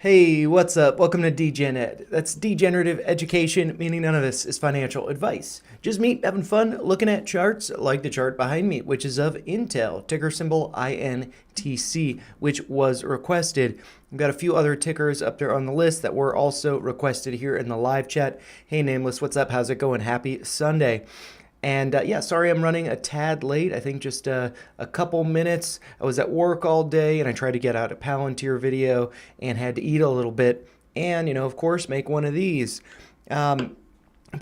Hey, what's up? Welcome to Degen Ed. That's degenerative education, meaning none of this is financial advice. Just me having fun looking at charts like the chart behind me, which is of Intel, ticker symbol INTC, which was requested. We've got a few other tickers up there on the list that were also requested here in the live chat. Hey, Nameless, what's up? How's it going? Happy Sunday. And yeah, sorry I'm running a tad late. I think just a couple minutes. I was at work all day and I tried to get out a Palantir video and had to eat a little bit. And, of course, make one of these. But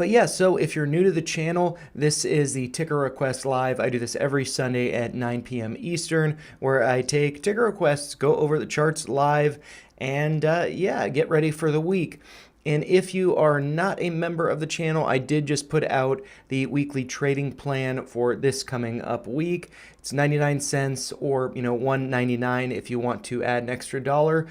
yeah, so if you're new to the channel, this is the Ticker Request Live. I do this every Sunday at 9 p.m. Eastern, where I take ticker requests, go over the charts live, and yeah, get ready for the week. And if you are not a member of the channel, I did just put out the weekly trading plan for this coming up week. It's 99 cents or, $1.99 if you want to add an extra dollar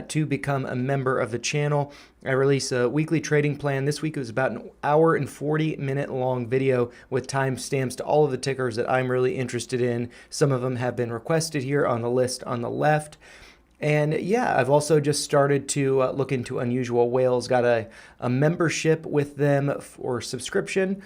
to become a member of the channel. I release a weekly trading plan. This week it was about an hour and 40-minute long video with timestamps to all of the tickers that I'm really interested in. Some of them have been requested here on the list on the left. And yeah, I've also just started to look into Unusual Whales. Got a membership with them for subscription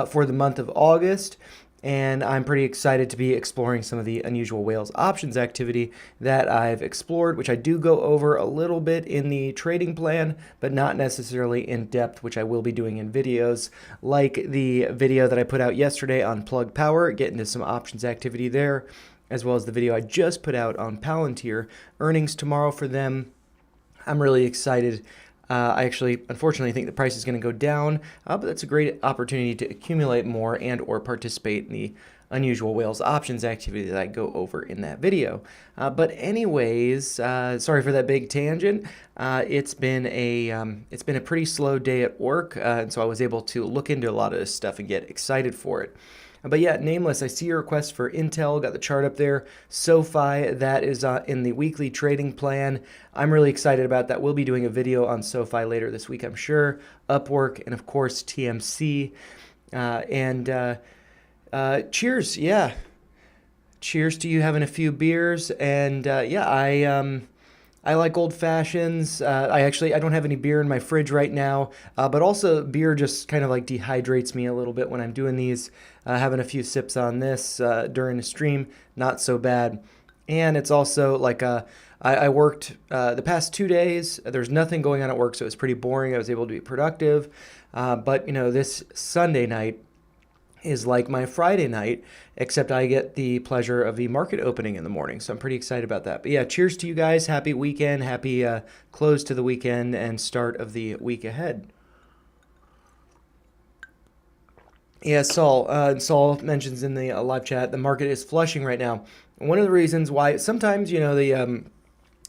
for the month of August. And I'm pretty excited to be exploring some of the Unusual Whales options activity that I've explored, which I do go over a little bit in the trading plan, but not necessarily in depth, which I will be doing in videos like the video that I put out yesterday on Plug Power, get into some options activity there, as well as the video I just put out on Palantir. Earnings tomorrow for them. I'm really excited. I actually, unfortunately, think the price is going to go down, but that's a great opportunity to accumulate more and or participate in the Unusual Whales options activity that I go over in that video. But anyways, sorry for that big tangent. It's been a pretty slow day at work, and so I was able to look into a lot of this stuff and get excited for it. But yeah, Nameless, I see your request for Intel, got the chart up there. SoFi, that is in the weekly trading plan. I'm really excited about that. We'll be doing a video on SoFi later this week, I'm sure. Upwork, and of course, TMC. Cheers, yeah. Cheers to you having a few beers. And yeah, I like old fashions. I don't have any beer in my fridge right now, but also beer just kind of like dehydrates me a little bit when I'm doing these. Having a few sips on this during the stream, not so bad. And it's also like I worked the past 2 days. There's nothing going on at work, so it was pretty boring. I was able to be productive. But this Sunday night is like my Friday night, except I get the pleasure of the market opening in the morning. So I'm pretty excited about that. But yeah, cheers to you guys. Happy weekend. Happy close to the weekend and start of the week ahead. Yeah, Saul mentions in the live chat, the market is flushing right now. One of the reasons why sometimes, the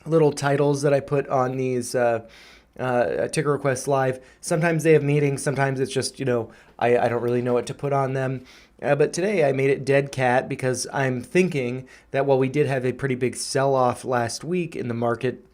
little titles that I put on these ticker requests live, sometimes they have meanings, sometimes it's just, I don't really know what to put on them. But today I made it dead cat because I'm thinking that while we did have a pretty big sell-off last week in the market,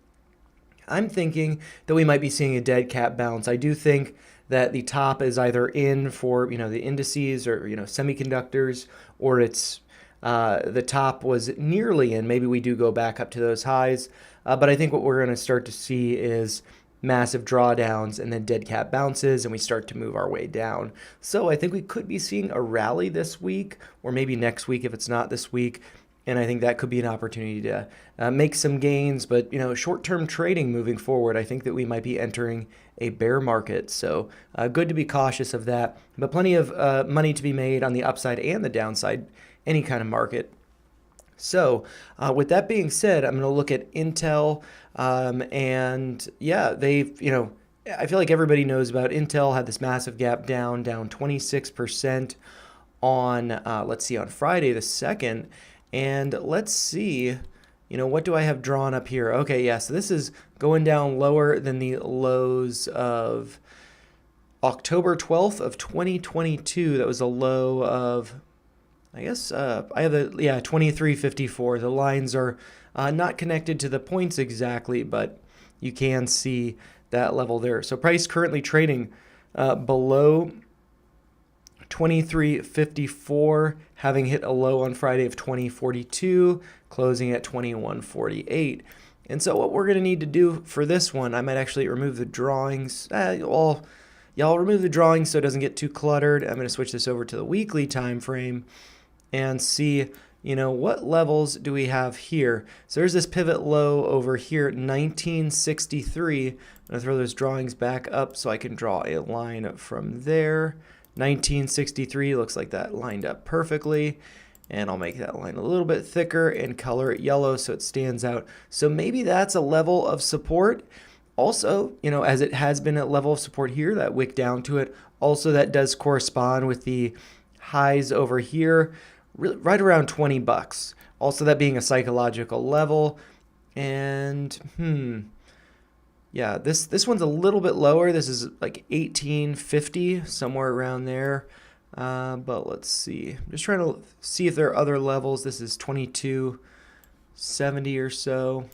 I'm thinking that we might be seeing a dead cat bounce. I do think that the top is either in for, the indices or, semiconductors, or it's the top was nearly in. Maybe we do go back up to those highs. But I think what we're going to start to see is massive drawdowns and then dead cat bounces, and we start to move our way down. So I think we could be seeing a rally this week, or maybe next week if it's not this week. And I think that could be an opportunity to make some gains. But, short-term trading moving forward, I think that we might be entering a bear market. So good to be cautious of that. But plenty of money to be made on the upside and the downside, any kind of market. So with that being said, I'm going to look at Intel. And yeah, I feel like everybody knows about Intel. Had this massive gap down 26% on, let's see, on Friday the 2nd. And let's see, what do I have drawn up here? Okay, yeah, so this is going down lower than the lows of October 12th of 2022. That was a low of, I guess, I have 2354. The lines are not connected to the points exactly, but you can see that level there. So price currently trading below 2354, having hit a low on Friday of 2042, closing at 2148. And so what we're going to need to do for this one, I might actually remove the drawings. Well, yeah, I'll remove the drawings so it doesn't get too cluttered. I'm going to switch this over to the weekly time frame and see, what levels do we have here? So there's this pivot low over here at 1963. I'm going to throw those drawings back up so I can draw a line from there. 1963 looks like that lined up perfectly. And I'll make that line a little bit thicker and color it yellow so it stands out. So maybe that's a level of support. Also, as it has been a level of support here, that wick down to it. Also, that does correspond with the highs over here, right around 20 bucks. Also, that being a psychological level. And, yeah, this one's a little bit lower. This is like 1850, somewhere around there. But let's see. I'm just trying to see if there are other levels. This is 2270 or so.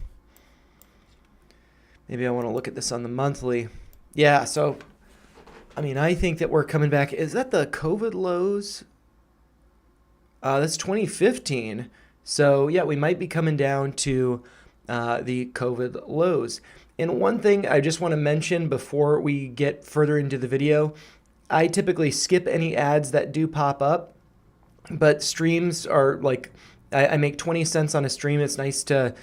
Maybe I want to look at this on the monthly. Yeah, so, I think that we're coming back. Is that the COVID lows? That's 2015. So, yeah, we might be coming down to the COVID lows. And one thing I just want to mention before we get further into the video, I typically skip any ads that do pop up, but streams are like, I make 20 cents on a stream. It's nice to,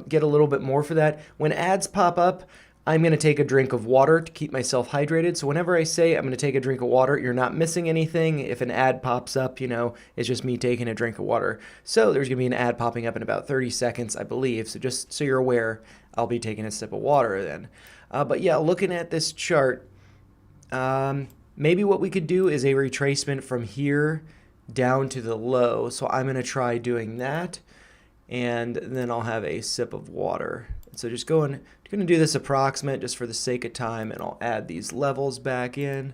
get a little bit more for that. When ads pop up, I'm going to take a drink of water to keep myself hydrated. So whenever I say I'm going to take a drink of water, you're not missing anything. If an ad pops up, it's just me taking a drink of water. So there's going to be an ad popping up in about 30 seconds, I believe. So just so you're aware, I'll be taking a sip of water then. But yeah, looking at this chart, maybe what we could do is a retracement from here down to the low. So I'm going to try doing that, and then I'll have a sip of water. So just going to do this approximate just for the sake of time, and I'll add these levels back in.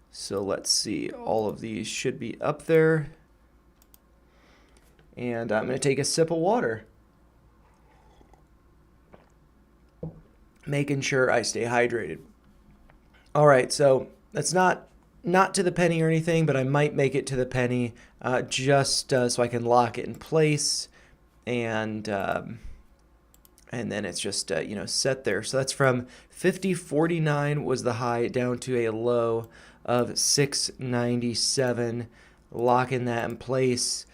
So let's see, all of these should be up there. And I'm going to take a sip of water, making sure I stay hydrated. All right, so that's not to the penny or anything, but I might make it to the penny just so I can lock it in place, and then it's just set there. So that's from 50.49 was the high down to a low of 697, locking that in place,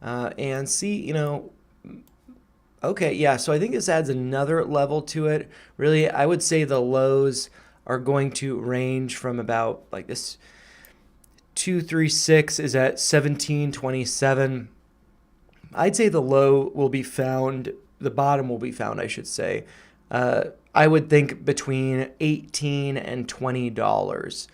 and see, okay, yeah, so I think this adds another level to it. Really, I would say the lows are going to range from about like this 236 is at 1727. I'd say the low will be found, the bottom will be found, I should say. I would think between $18 and $20.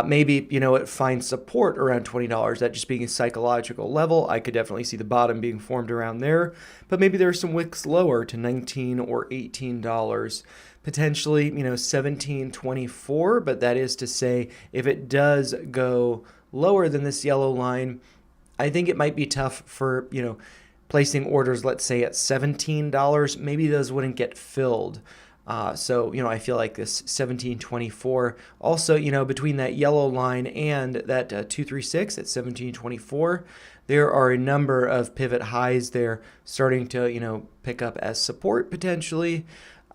Maybe, it finds support around $20, that just being a psychological level. I could definitely see the bottom being formed around there, but maybe there's some wicks lower to $19 or $18. Potentially, $17.24, but that is to say, if it does go lower than this yellow line, I think it might be tough for, placing orders, let's say at $17. Maybe those wouldn't get filled. So, I feel like this 1724, also, between that yellow line and that 236 at 1724, there are a number of pivot highs there starting to, pick up as support potentially.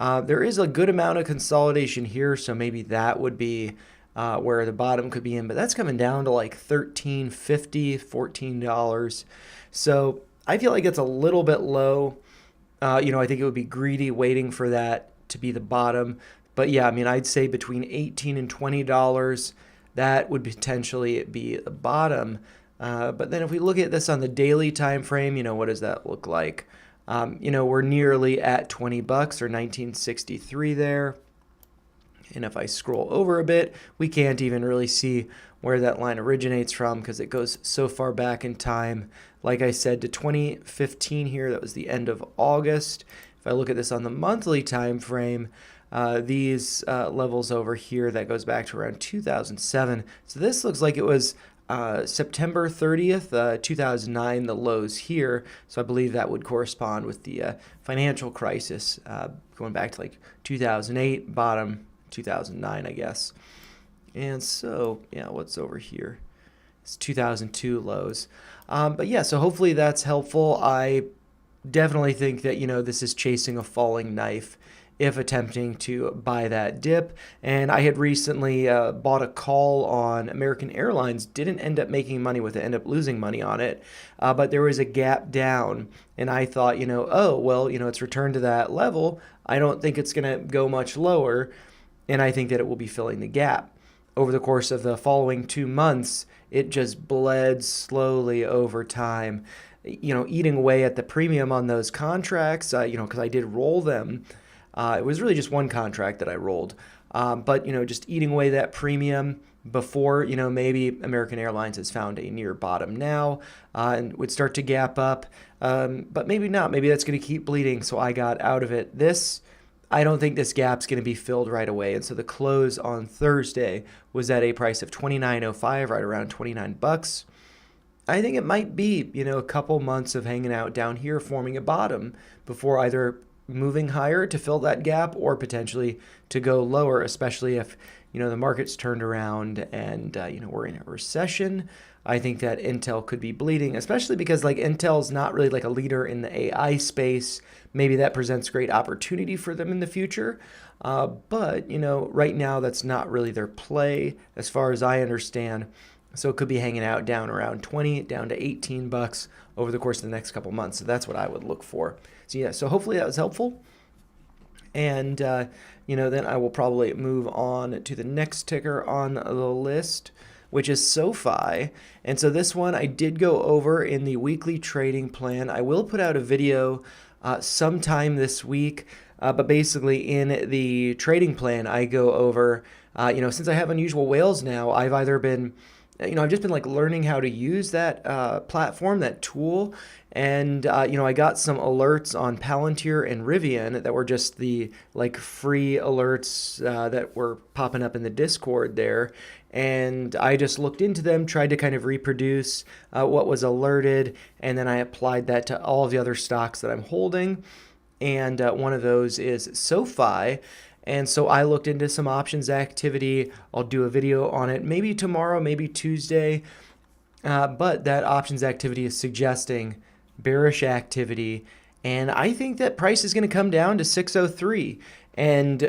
There is a good amount of consolidation here, so maybe that would be where the bottom could be in, but that's coming down to like $13.50, $14. So I feel like it's a little bit low. I think it would be greedy waiting for that to be the bottom. But yeah, I'd say between $18 and $20, that would potentially be the bottom. But then if we look at this on the daily time frame, what does that look like? We're nearly at 20 bucks or 1963 there. And if I scroll over a bit, we can't even really see where that line originates from because it goes so far back in time. Like I said, to 2015 here, that was the end of August. If I look at this on the monthly time frame, these levels over here, that goes back to around 2007. So this looks like it was September 30th, 2009, the lows here. So I believe that would correspond with the financial crisis going back to like 2008, bottom 2009, I guess. And so, yeah, what's over here? It's 2002 lows. But yeah, so hopefully that's helpful. I definitely think that, this is chasing a falling knife if attempting to buy that dip. And I had recently bought a call on American Airlines, didn't end up making money with it, ended up losing money on it. But there was a gap down, and I thought, oh, well, it's returned to that level. I don't think it's going to go much lower, and I think that it will be filling the gap. Over the course of the following 2 months, it just bled slowly over time, eating away at the premium on those contracts, because I did roll them. It was really just one contract that I rolled. But, just eating away that premium before, maybe American Airlines has found a near bottom now and would start to gap up. But maybe not. Maybe that's going to keep bleeding. So I got out of it. I don't think this gap's going to be filled right away. And so the close on Thursday was at a price of $29.05, right around 29 bucks. I think it might be, a couple months of hanging out down here, forming a bottom before either moving higher to fill that gap or potentially to go lower, especially if, the market's turned around and, we're in a recession. I think that Intel could be bleeding, especially because Intel's not really a leader in the AI space. Maybe that presents great opportunity for them in the future. But, right now that's not really their play as far as I understand. So it could be hanging out down around 20 down to 18 bucks over the course of the next couple months. So that's what I would look for. So hopefully that was helpful. And, then I will probably move on to the next ticker on the list, which is SoFi. And so this one I did go over in the weekly trading plan. I will put out a video sometime this week. But basically in the trading plan, I go over, since I have unusual whales now, I've either been I've just been learning how to use that platform, that tool. And, I got some alerts on Palantir and Rivian that were just the free alerts that were popping up in the Discord there. And I just looked into them, tried to kind of reproduce what was alerted. And then I applied that to all of the other stocks that I'm holding. And one of those is SoFi. And so I looked into some options activity. I'll do a video on it maybe tomorrow, maybe Tuesday. But that options activity is suggesting bearish activity. And I think that price is going to come down to 603. And,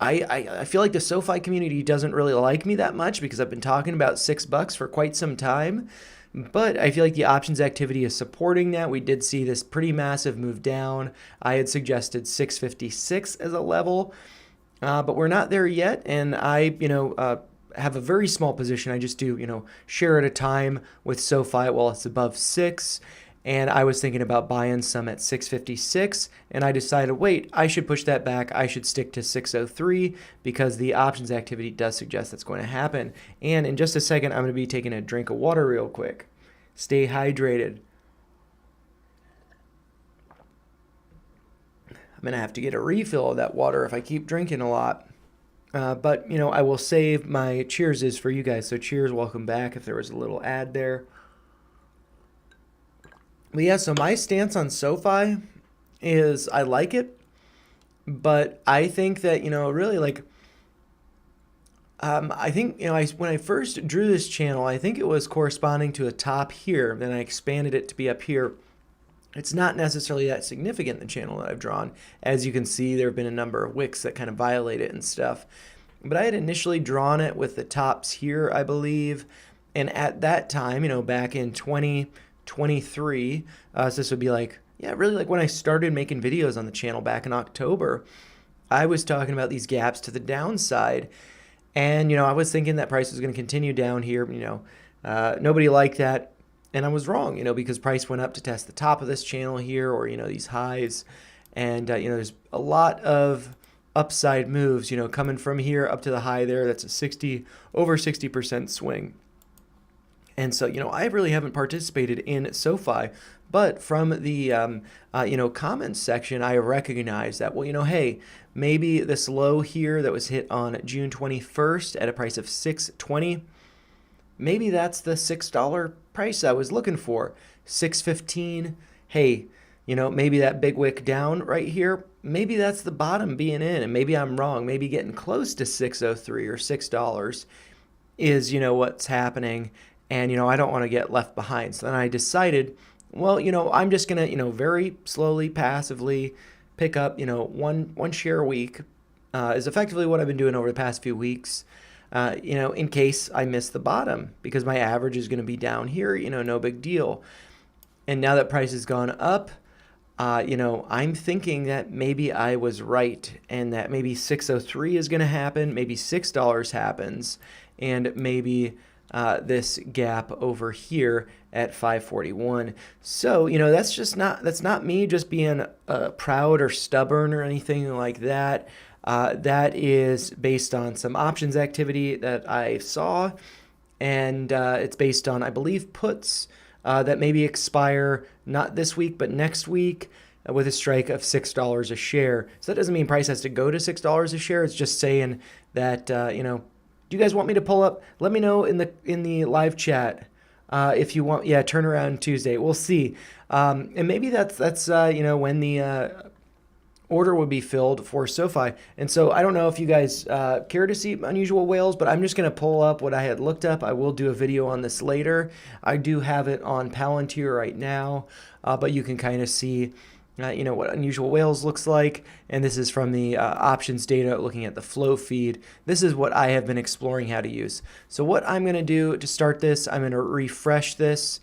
I feel like the SoFi community doesn't really like me that much because I've been talking about $6 for quite some time. But I feel like the options activity is supporting that. We did see this pretty massive move down. I had suggested 656 as a level, but we're not there yet. And I, have a very small position. I just do, share at a time with SoFi while it's above 6. And I was thinking about buying some at 656, and I decided, wait, I should push that back. I should stick to 603 because the options activity does suggest that's going to happen. And in just a second, I'm going to be taking a drink of water real quick. Stay hydrated. I'm going to have to get a refill of that water if I keep drinking a lot. But, I will save my cheerses for you guys. So cheers, welcome back if there was a little ad there. But yeah, so my stance on SoFi is I like it, but I think that, really I think, when I first drew this channel, I think it was corresponding to a top here. Then I expanded it to be up here. It's not necessarily that significant, the channel that I've drawn. As you can see, there have been a number of wicks that kind of violate it and stuff. But I had initially drawn it with the tops here, I believe. And at that time, back in 2023, so this would be really when I started making videos on the channel back in October, I was talking about these gaps to the downside. And, I was thinking that price was going to continue down here. Nobody liked that. And I was wrong, because price went up to test the top of this channel here or, these highs. And, there's a lot of upside moves, coming from here up to the high there. That's a over 60% swing. And so, I really haven't participated in SoFi, but from the, comments section, I recognize that, well, hey, maybe this low here that was hit on June 21st at a price of $6.20, maybe that's the $6 price I was looking for. $6.15, hey, maybe that big wick down right here, maybe that's the bottom being in, and maybe I'm wrong. Maybe getting close to 603 or $6 is, what's happening. And, I don't want to get left behind. So then I decided Well, I'm just gonna, very slowly, passively pick up, one share a week, is effectively what I've been doing over the past few weeks. In case I miss the bottom, because my average is going to be down here, no big deal. And now that price has gone up, I'm thinking that maybe I was right, and that maybe 603 is going to happen, maybe $6 happens, and maybe this gap over here at 541. So, that's not me just being proud or stubborn or anything like that. That is based on some options activity that I saw, and it's based on, I believe, puts that maybe expire not this week but next week, with a strike of $6 a share. So that doesn't mean price has to go to $6 a share. It's just saying that do you guys want me to pull up? Let me know in the live chat if you want. Yeah, turnaround Tuesday. We'll see. And maybe that's when the order would be filled for SoFi. And so I don't know if you guys care to see unusual whales, but I'm just going to pull up what I had looked up. I will do a video on this later. I do have it on Palantir right now, but you can kind of see what unusual whales looks like. And this is from the options data, looking at the flow feed. This is what I have been exploring how to use. So what I'm going to do to start this, I'm going to refresh this.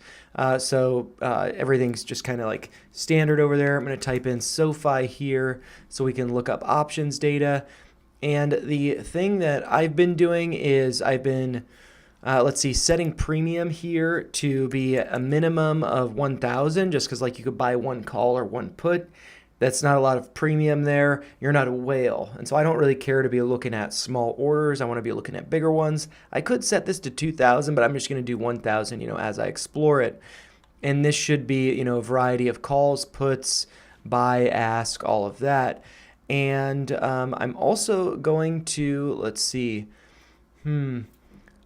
So everything's just kind of like standard over there. I'm going to type in SoFi here so we can look up options data. And the thing that I've been doing is I've been setting premium here to be a minimum of 1,000, just because like you could buy one call or one put. That's not a lot of premium there. You're not a whale. And so I don't really care to be looking at small orders. I want to be looking at bigger ones. I could set this to 2,000, but I'm just going to do 1,000, as I explore it. And this should be, a variety of calls, puts, buy, ask, all of that. And I'm also going to, let's see, I'm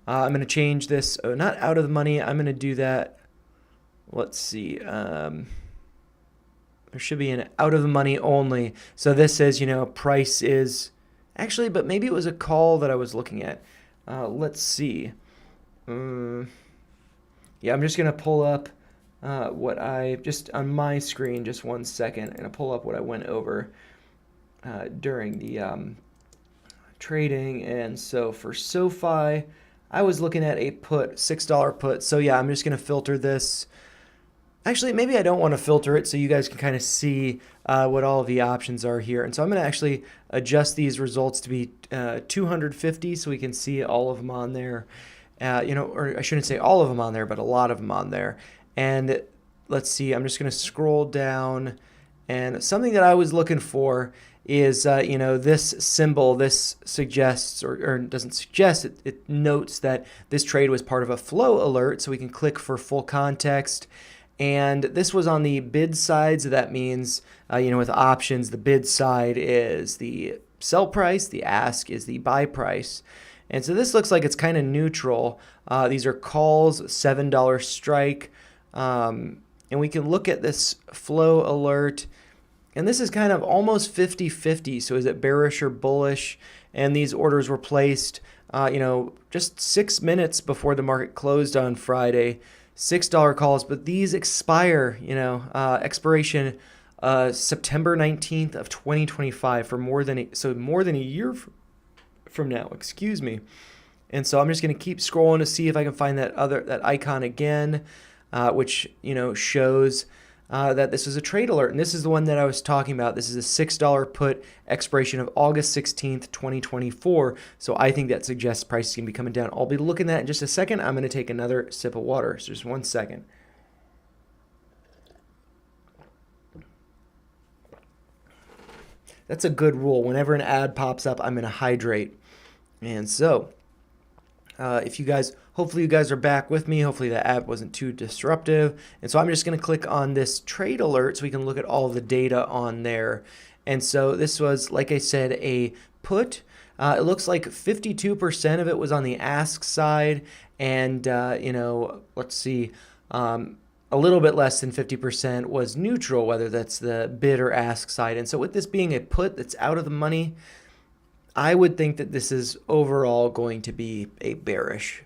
going to change this, not out of the money. I'm going to do that. Let's see. There should be an out of the money only. So this says, price is actually, but maybe it was a call that I was looking at. Let's see. Yeah, I'm just going to pull up what I just on my screen, just 1 second, and I'll pull up what I went over during the trading. And so for SoFi, I was looking at a put, $6 put. So yeah, I'm just going to filter this. Actually, maybe I don't want to filter it so you guys can kind of see what all of the options are here. And so I'm going to actually adjust these results to be 250 so we can see all of them on there. Or I shouldn't say all of them on there, but a lot of them on there. And let's see, I'm just going to scroll down. And something that I was looking for is, this symbol, this suggests, or doesn't suggest, it notes that this trade was part of a flow alert. So we can click for full context. And this was on the bid side, so that means, with options, the bid side is the sell price, the ask is the buy price. And so this looks like it's kind of neutral. These are calls, $7 strike. And we can look at this flow alert. And this is kind of almost 50-50. So is it bearish or bullish? And these orders were placed, just 6 minutes before the market closed on Friday. $6 calls, but these expire, expiration September 19th of 2025 for more than a year from now, excuse me. And so I'm just going to keep scrolling to see if I can find that icon again, which, shows that this is a trade alert. And this is the one that I was talking about. This is a $6 put, expiration of August 16th, 2024. So I think that suggests price is going to be coming down. I'll be looking at that in just a second. I'm going to take another sip of water. So just 1 second. That's a good rule. Whenever an ad pops up, I'm going to hydrate. And so hopefully you guys are back with me. Hopefully the app wasn't too disruptive. And so I'm just going to click on this trade alert so we can look at all of the data on there. And so this was, like I said, a put. It looks like 52% of it was on the ask side. And, let's see, a little bit less than 50% was neutral, whether that's the bid or ask side. And so with this being a put that's out of the money, I would think that this is overall going to be a bearish.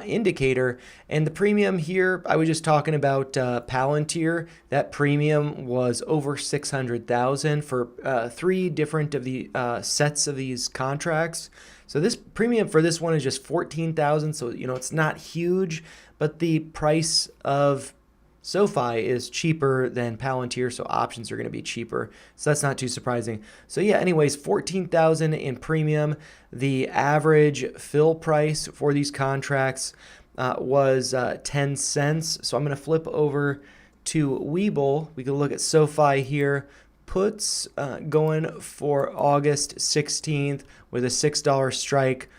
indicator. And the premium here, I was just talking about Palantir. That premium was over 600,000 for 3 different of the sets of these contracts. So this premium for this one is just 14,000. So, it's not huge, but the price of SoFi is cheaper than Palantir, so options are going to be cheaper. So that's not too surprising. So yeah, anyways, 14,000 in premium. The average fill price for these contracts was 10 cents. So I'm going to flip over to Webull. We can look at SoFi here. Puts going for August 16th with a $6 strike.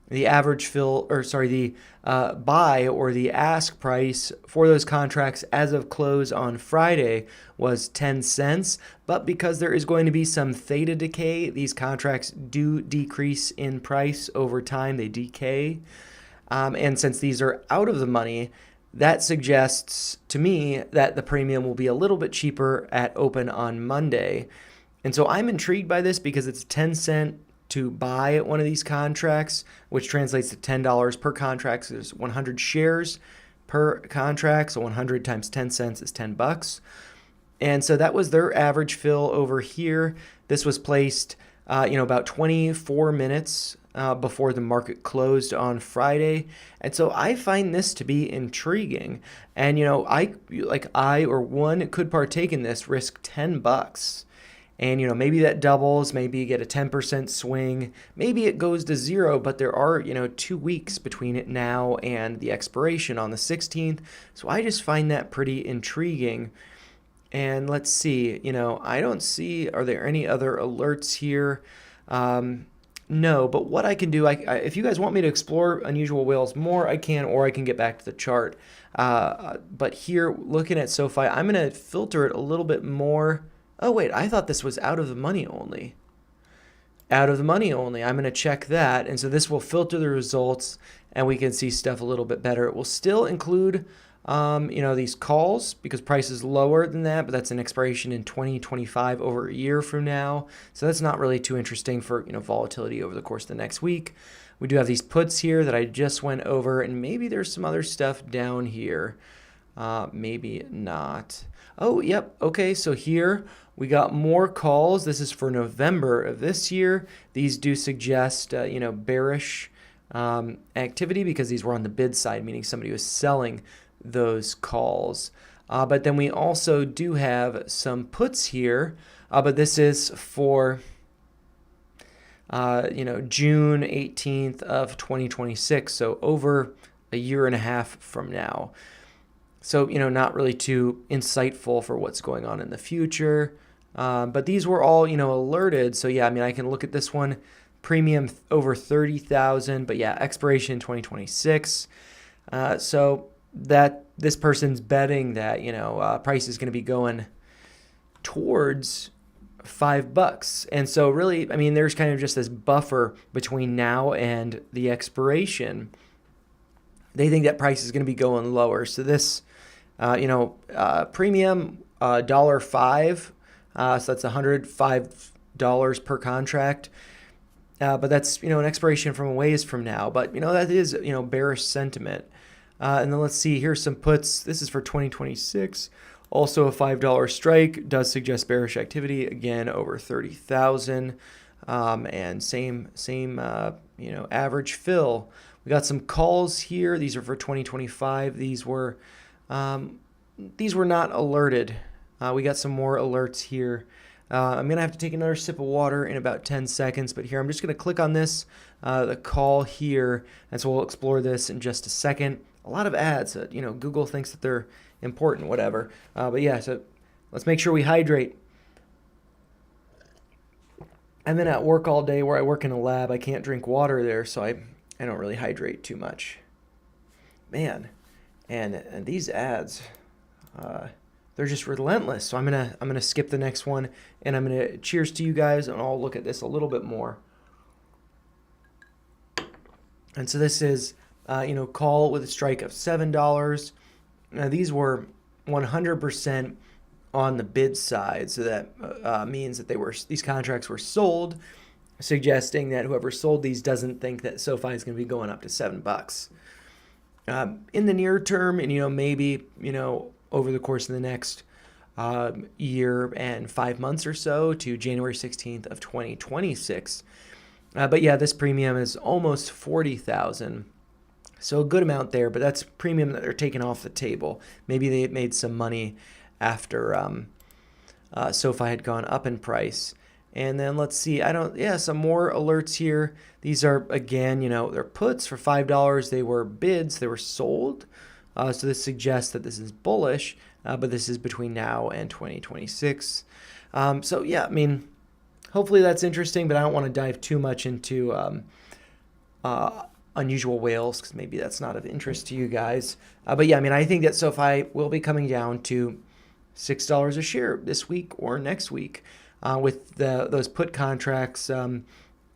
The average the buy or the ask price for those contracts as of close on Friday was 10 cents. But because there is going to be some theta decay, these contracts do decrease in price over time. They decay. And since these are out of the money, that suggests to me that the premium will be a little bit cheaper at open on Monday. And so I'm intrigued by this because it's 10 cent to buy one of these contracts, which translates to $10 per contract. So there's 100 shares per contract. So 100 times 10 cents is $10. And so that was their average fill over here. This was placed, about 24 minutes before the market closed on Friday. And so I find this to be intriguing. And, I or one could partake in this, risk $10. And, maybe that doubles, maybe you get a 10% swing, maybe it goes to 0, but there are, 2 weeks between it now and the expiration on the 16th. So I just find that pretty intriguing. And let's see, I don't see, are there any other alerts here? No, but what I can do, if you guys want me to explore unusual whales more, I can, or I can get back to the chart. But here, looking at SoFi, I'm going to filter it a little bit more. Oh, wait, I thought this was out of the money only. Out of the money only. I'm going to check that. And so this will filter the results and we can see stuff a little bit better. It will still include, these calls because price is lower than that, but that's an expiration in 2025 over a year from now. So that's not really too interesting for, volatility over the course of the next week. We do have these puts here that I just went over, and maybe there's some other stuff down here. Maybe not. Oh, yep. Okay, so here we got more calls. This is for November of this year. These do suggest, bearish activity because these were on the bid side, meaning somebody was selling those calls. But then we also do have some puts here, but this is for, June 18th of 2026, so over a year and a half from now. So, not really too insightful for what's going on in the future. But these were all, alerted. So, yeah, I can look at this one, premium over 30,000, but yeah, expiration in 2026. So that this person's betting that, price is going to be going towards $5. And so really, there's kind of just this buffer between now and the expiration. They think that price is going to be going lower. So this, premium, $1.05. So that's $105 per contract. But that's, an expiration from a ways from now. But, that is, bearish sentiment. And then let's see, here's some puts. This is for 2026. Also a $5 strike does suggest bearish activity, again, over 30,000. And same, average fill. We got some calls here. These are for 2025. These were not alerted. We got some more alerts here. I'm going to have to take another sip of water in about 10 seconds, but here I'm just going to click on this, the call here, and so we'll explore this in just a second. A lot of ads, Google thinks that they're important, whatever. But yeah, so let's make sure we hydrate. I've been at work all day where I work in a lab. I can't drink water there, so I don't really hydrate too much. Man, and these ads, they're just relentless. So I'm gonna skip the next one, and I'm gonna cheers to you guys, and I'll look at this a little bit more. And so this is, call with a strike of $7. Now these were 100% on the bid side, so that means that these contracts were sold, suggesting that whoever sold these doesn't think that SoFi is going to be going up to $7. In the near term, and maybe over the course of the next year and 5 months or so to January 16th of 2026. But yeah, this premium is almost 40,000. So a good amount there, but that's premium that they're taking off the table. Maybe they made some money after SoFi had gone up in price. And then let's see, some more alerts here. These are, again, they're puts for $5. They were bids, they were sold. So this suggests that this is bullish, but this is between now and 2026. So yeah, I mean, hopefully that's interesting, but I don't want to dive too much into unusual whales because maybe that's not of interest to you guys. But yeah, I mean, I think that SoFi will be coming down to $6 a share this week or next week with those put contracts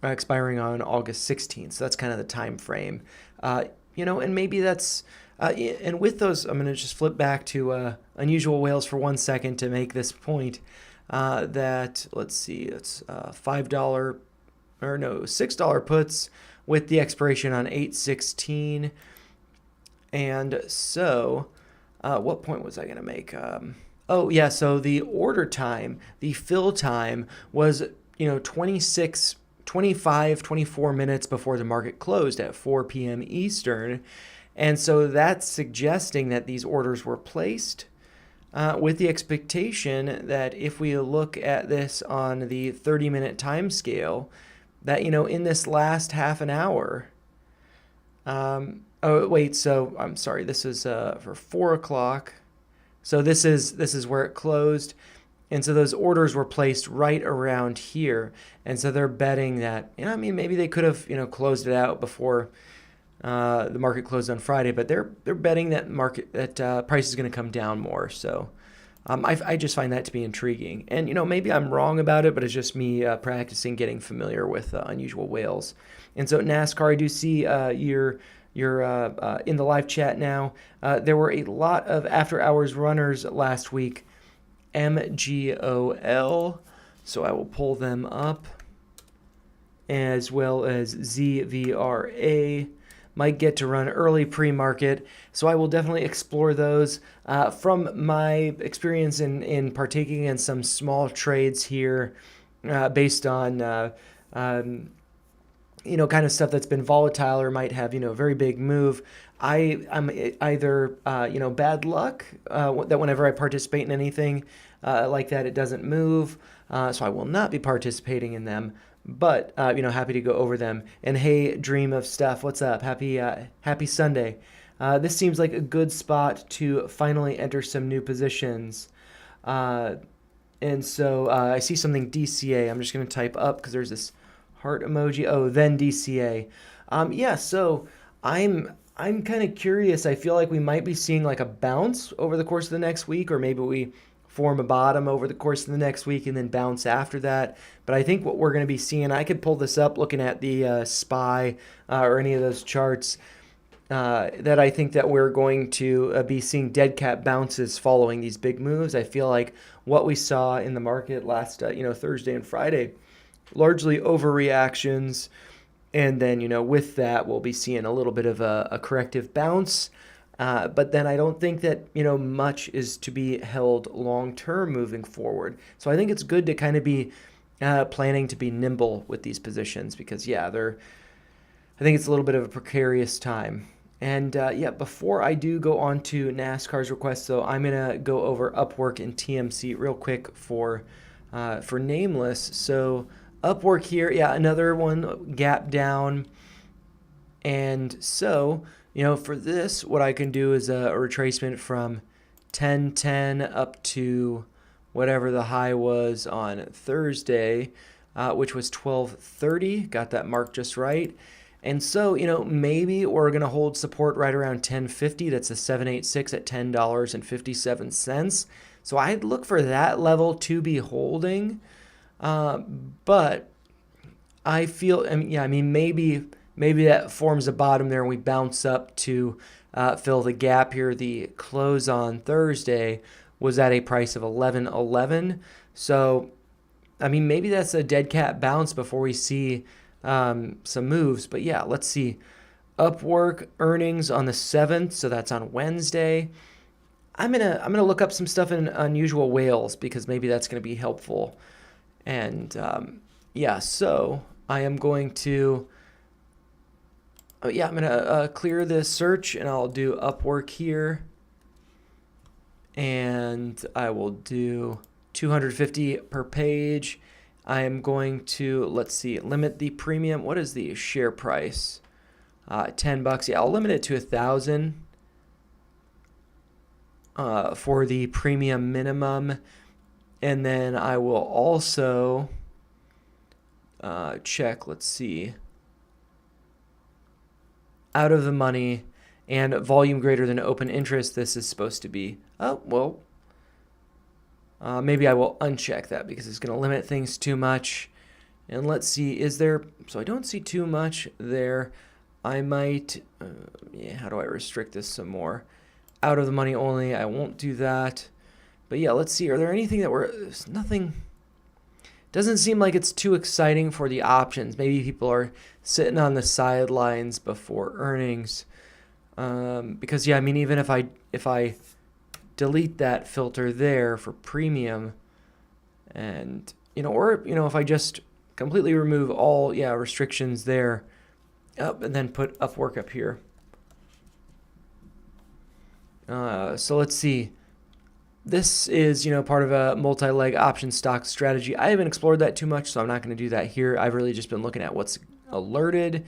expiring on August 16th. So that's kind of the time frame. And maybe that's... and with those, I'm going to just flip back to unusual whales for 1 second to make this point that, let's see, it's $6 puts with the expiration on 8/16. And so, what point was I going to make? So the order time, the fill time was, 24 minutes before the market closed at 4 p.m. Eastern. And so that's suggesting that these orders were placed with the expectation that if we look at this on the 30-minute time scale, that, in this last half an hour, so I'm sorry, this is for 4 o'clock. So this is where it closed. And so those orders were placed right around here. And so they're betting that, maybe they could have, closed it out before the market closed on Friday, but they're betting that price is going to come down more. So I just find that to be intriguing. And, maybe I'm wrong about it, but it's just me practicing getting familiar with unusual whales. And so NASCAR, I do see you're in the live chat now. There were a lot of after-hours runners last week, MGOL, so I will pull them up, as well as ZVRA. Might get to run early pre-market, so I will definitely explore those. From my experience in partaking in some small trades here, based on kind of stuff that's been volatile or might have a very big move. I'm either bad luck that whenever I participate in anything like that, it doesn't move, so I will not be participating in them. But happy to go over them. And hey, Dream of Stuff, what's up? Happy Sunday. This seems like a good spot to finally enter some new positions. And so I see something DCA. I'm just going to type up because there's this heart emoji. Oh, then DCA. So I'm kind of curious. I feel like we might be seeing like a bounce over the course of the next week, or maybe we form a bottom over the course of the next week and then bounce after that. But I think what we're going to be seeing, I could pull this up looking at the SPY or any of those charts, that I think that we're going to be seeing dead cat bounces following these big moves. I feel like what we saw in the market last Thursday and Friday, largely overreactions, and then with that we'll be seeing a little bit of a corrective bounce. But then I don't think that, much is to be held long-term moving forward. So I think it's good to kind of be planning to be nimble with these positions because, I think it's a little bit of a precarious time. And, before I do go on to NASCAR's requests, though, I'm going to go over Upwork and TMC real quick for Nameless. So Upwork here, another one gap down. And so... for this, what I can do is a retracement from 1010 up to whatever the high was on Thursday, which was 1230. Got that mark just right. And so, maybe we're going to hold support right around 1050. That's a 786 at $10.57. So I'd look for that level to be holding. But I feel, maybe that forms a bottom there and we bounce up to fill the gap here. The close on Thursday was at a price of $11.11. So, maybe that's a dead cat bounce before we see some moves. But let's see. Upwork earnings on the 7th, so that's on Wednesday. I'm gonna look up some stuff in unusual whales because maybe that's gonna be helpful. And yeah, so I am going to. Oh yeah, I'm gonna clear this search and I'll do Upwork here, and I will do 250 per page. I am going to, let's see, limit the premium. What is the share price? $10. Yeah, I'll limit it to 1,000 for the premium minimum. And then I will also check, let's see, out of the money and volume greater than open interest. This is supposed to be, oh, well, maybe I will uncheck that because it's going to limit things too much. And let's see, is there, so I don't see too much there. I might, yeah, how do I restrict this some more? Out of the money only, I won't do that. But yeah, let's see, are there anything that there's nothing, doesn't seem like it's too exciting for the options. Maybe people are sitting on the sidelines before earnings. Because yeah, I mean, even if I delete that filter there for premium, and or if I just completely remove all restrictions there, and then put Upwork up here. So let's see. This is part of a multi-leg option stock strategy. I haven't explored that too much, so I'm not going to do that here. I've really just been looking at what's alerted,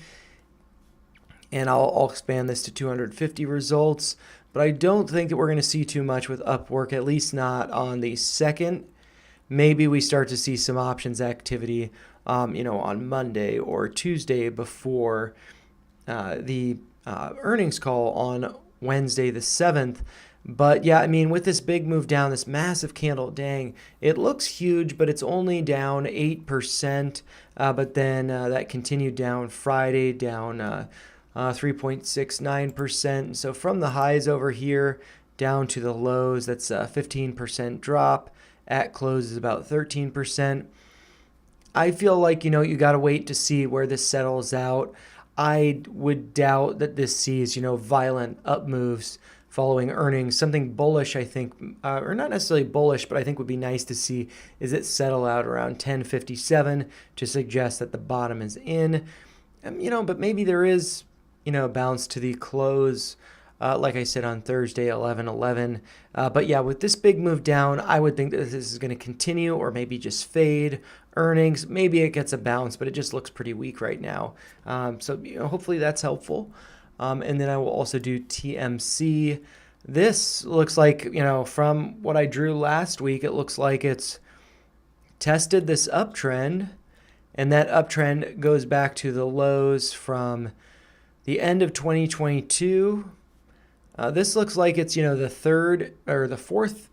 and I'll expand this to 250 results. But I don't think that we're going to see too much with Upwork, at least not on the 2nd. Maybe we start to see some options activity, on Monday or Tuesday before the earnings call on Wednesday the 7th. But yeah, I mean, with this big move down, this massive candle, dang, it looks huge, but it's only down 8%. But then that continued down Friday, down 3.69%. So from the highs over here down to the lows, that's a 15% drop. At close is about 13%. I feel like, you got to wait to see where this settles out. I would doubt that this sees, violent up moves following earnings. Something bullish, I think, or not necessarily bullish, but I think would be nice to see is it settle out around 1057 to suggest that the bottom is in. But maybe there is, a bounce to the close, like I said on Thursday, 11:11. But yeah, with this big move down, I would think that this is going to continue or maybe just fade. Earnings, maybe it gets a bounce, but it just looks pretty weak right now. So hopefully that's helpful. And then I will also do TMC. This looks like, from what I drew last week, it looks like it's tested this uptrend, and that uptrend goes back to the lows from the end of 2022. This looks like it's, the third or the fourth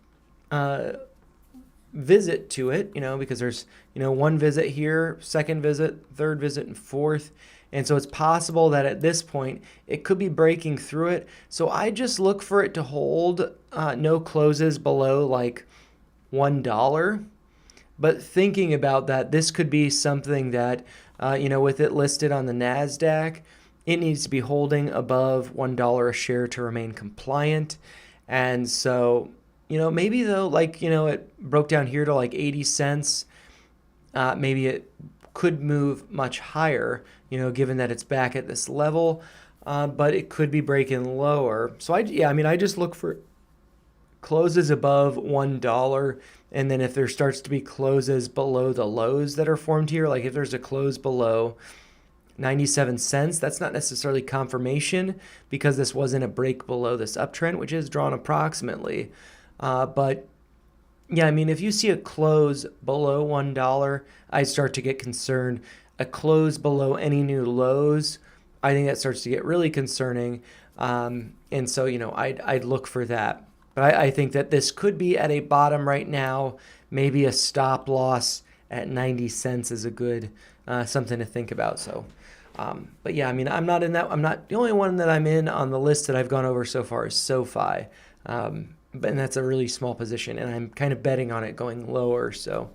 visit to it, because there's, one visit here, second visit, third visit, and fourth. And so it's possible that at this point, it could be breaking through it. So I just look for it to hold no closes below like $1. But thinking about that, this could be something that, with it listed on the NASDAQ, it needs to be holding above $1 a share to remain compliant. And so, maybe though, it broke down here to like 80 cents. Maybe it could move much higher, given that it's back at this level, but it could be breaking lower. So I just look for closes above $1, and then if there starts to be closes below the lows that are formed here, like if there's a close below 97 cents, that's not necessarily confirmation because this wasn't a break below this uptrend, which is drawn approximately. But yeah, if you see a close below $1, I start to get concerned. A close below any new lows, I think that starts to get really concerning. And so, I'd look for that. But I think that this could be at a bottom right now. Maybe a stop loss at 90 cents is a good something to think about. So, but yeah, I'm not in that. I'm not the only one that I'm in on the list that I've gone over so far is SoFi. And that's a really small position, and I'm kind of betting on it going lower. So,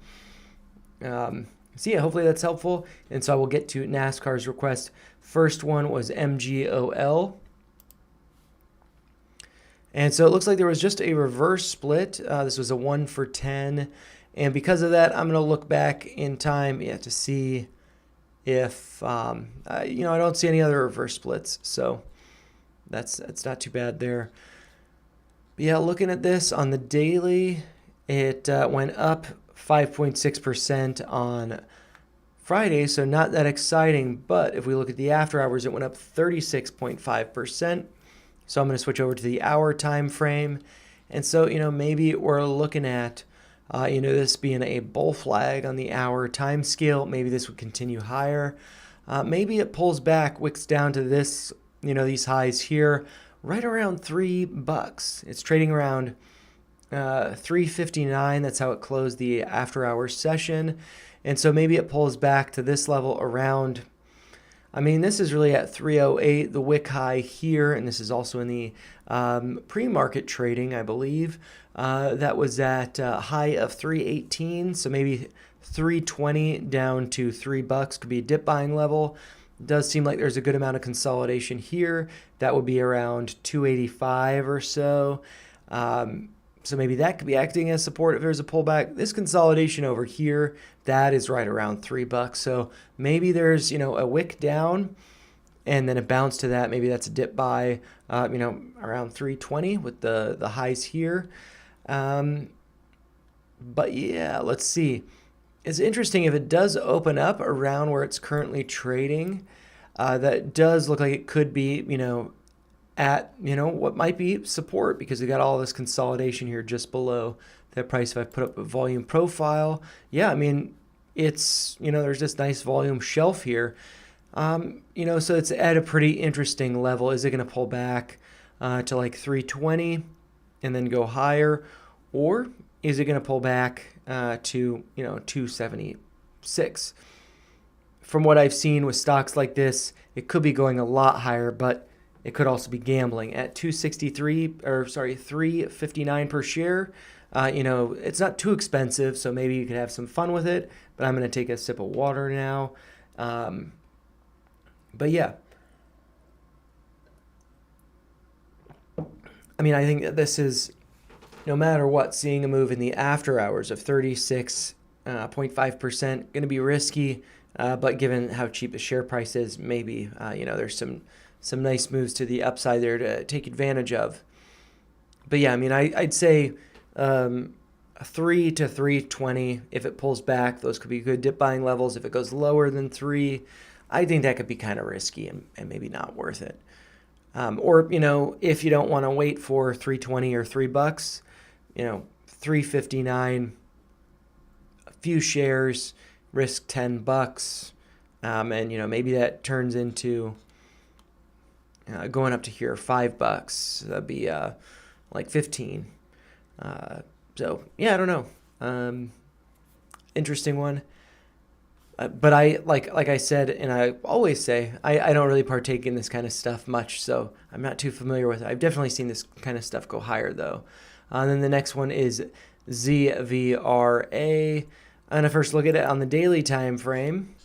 So yeah, hopefully that's helpful. And so I will get to NASCAR's request. First one was MGOL. And so it looks like there was just a reverse split. This was a 1 for 10. And because of that, I'm going to look back in time to see if, I don't see any other reverse splits. So that's not too bad there. But yeah, looking at this on the daily, it went up 5.6% on Friday, so not that exciting. But if we look at the after hours, it went up 36.5%. So I'm going to switch over to the hour time frame. And so, maybe we're looking at, this being a bull flag on the hour time scale. Maybe this would continue higher. Maybe it pulls back, wicks down to this, these highs here, right around $3. It's trading around $3.59. That's how it closed the after hours session. And so maybe it pulls back to this level around, this is really at 308, the wick high here, and this is also in the pre-market trading, I believe. That was at a high of 318, so maybe 320 down to $3 could be a dip buying level. It does seem like there's a good amount of consolidation here. That would be around 285 or so. So maybe that could be acting as support if there's a pullback. This consolidation over here, that is right around $3. So maybe there's, a wick down and then a bounce to that. Maybe that's a dip buy, around 320 with the highs here. But yeah, let's see. It's interesting if it does open up around where it's currently trading. That does look like it could be, at what might be support, because we got all this consolidation here just below that price. If I put up a volume profile, it's there's this nice volume shelf here, so it's at a pretty interesting level. Is it going to pull back to like 320 and then go higher, or is it going to pull back to 276? From what I've seen with stocks like this, it could be going a lot higher, but it could also be gambling at $3.59 per share. It's not too expensive, so maybe you could have some fun with it. But I'm going to take a sip of water now. But yeah, I think that this is, no matter what, seeing a move in the after hours of 36.5% going to be risky. But given how cheap the share price is, maybe there's some nice moves to the upside there to take advantage of. But yeah, I'd say 3 to 320. If it pulls back, those could be good dip buying levels. If it goes lower than 3, I think that could be kind of risky and maybe not worth it. Or if you don't want to wait for 320 or $3, 359, a few shares, risk $10, and maybe that turns into going up to here $5. That'd be like 15. So yeah, I don't know. Interesting one. But I like I said, and I always say, I don't really partake in this kind of stuff much, so I'm not too familiar with it. I've definitely seen this kind of stuff go higher though. And then the next one is ZVRA. I'm gonna first look at it on the daily time frame.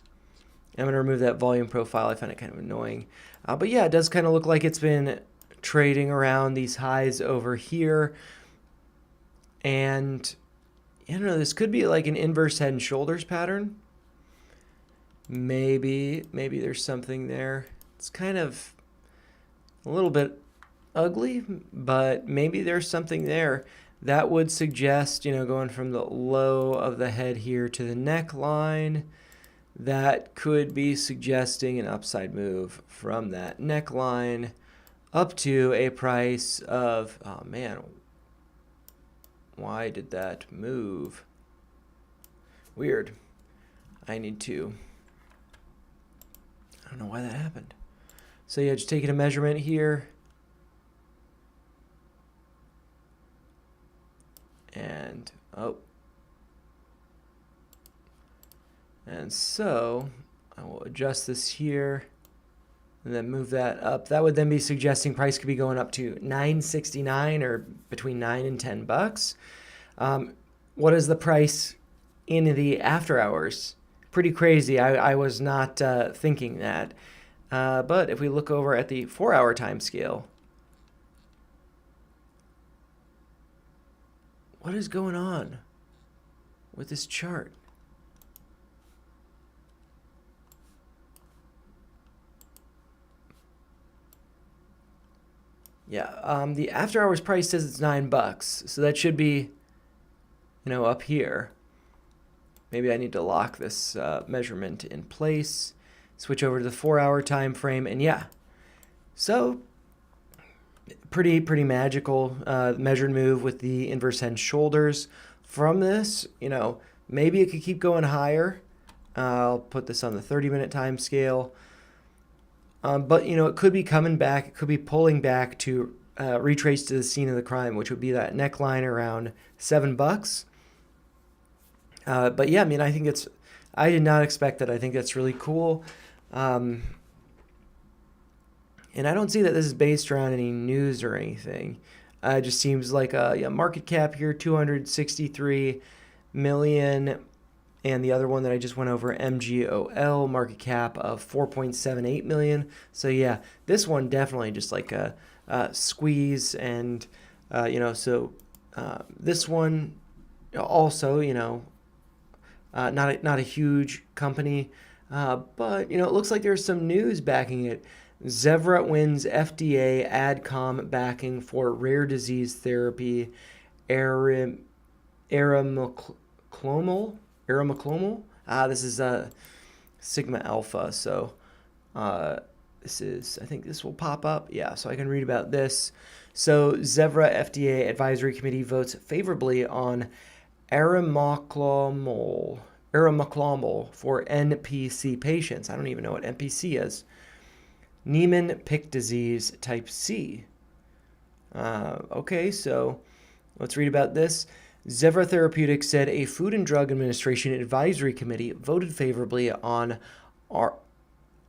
I'm gonna remove that volume profile. I find it kind of annoying. But yeah, it does kind of look like it's been trading around these highs over here. And I don't know, this could be like an inverse head and shoulders pattern. Maybe there's something there. It's kind of a little bit ugly, but maybe there's something there. That would suggest, going from the low of the head here to the neckline, that could be suggesting an upside move from that neckline up to a price of, oh man, why did that move? Weird. I don't know why that happened. So yeah, just taking a measurement here. And, and so I will adjust this here and then move that up. That would then be suggesting price could be going up to $9.69 or between $9 and $10. What is the price in the after hours? Pretty crazy. I was not thinking that. But if we look over at the 4-hour time scale, what is going on with this chart? Yeah, the after hours price says it's $9, so that should be, up here. Maybe I need to lock this measurement in place. Switch over to the 4-hour time frame, and yeah, so pretty magical measured move with the inverse head and shoulders. From this, maybe it could keep going higher. I'll put this on the 30-minute time scale. But, it could be coming back. It could be pulling back to retrace to the scene of the crime, which would be that neckline around $7. But yeah, I think I did not expect that. I think that's really cool. And I don't see that this is based around any news or anything. It just seems like a market cap here, 263 million. And the other one that I just went over, MGOL, market cap of 4.78 million. So yeah, this one definitely just like a squeeze. And, this one also, not a huge company. But, it looks like there's some news backing it. Zevra wins FDA AdCom backing for rare disease therapy, arimoclomol. This is Sigma Alpha. So I think this will pop up. Yeah, so I can read about this. So Zevra FDA Advisory Committee votes favorably on arimoclomol for NPC patients. I don't even know what NPC is. Niemann-Pick disease type C. Okay, so let's read about this. Zevra Therapeutics said a Food and Drug Administration Advisory Committee voted favorably on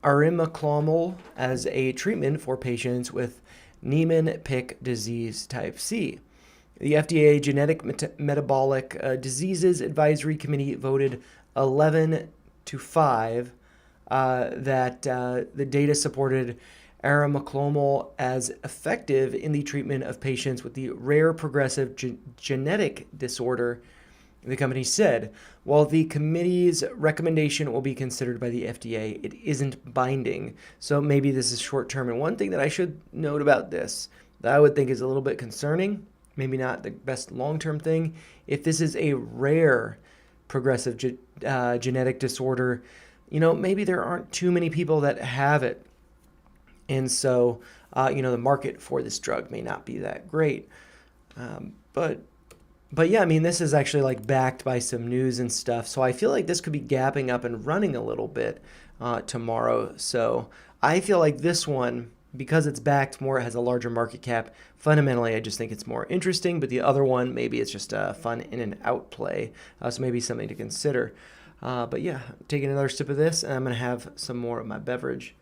arimoclomol as a treatment for patients with Niemann-Pick disease type C. The FDA Genetic Metabolic Diseases Advisory Committee voted 11-5 that the data supported arimoclomol as effective in the treatment of patients with the rare progressive genetic disorder. The company said, while the committee's recommendation will be considered by the FDA, it isn't binding. So maybe this is short term. And one thing that I should note about this that I would think is a little bit concerning, maybe not the best long-term thing, if this is a rare progressive genetic disorder, maybe there aren't too many people that have it. And so, the market for this drug may not be that great. But yeah, this is actually like backed by some news and stuff. So I feel like this could be gapping up and running a little bit tomorrow. So I feel like this one, because it's backed more, it has a larger market cap. Fundamentally, I just think it's more interesting. But the other one, maybe it's just a fun in and out play. So maybe something to consider. But yeah, taking another sip of this, and I'm going to have some more of my beverage.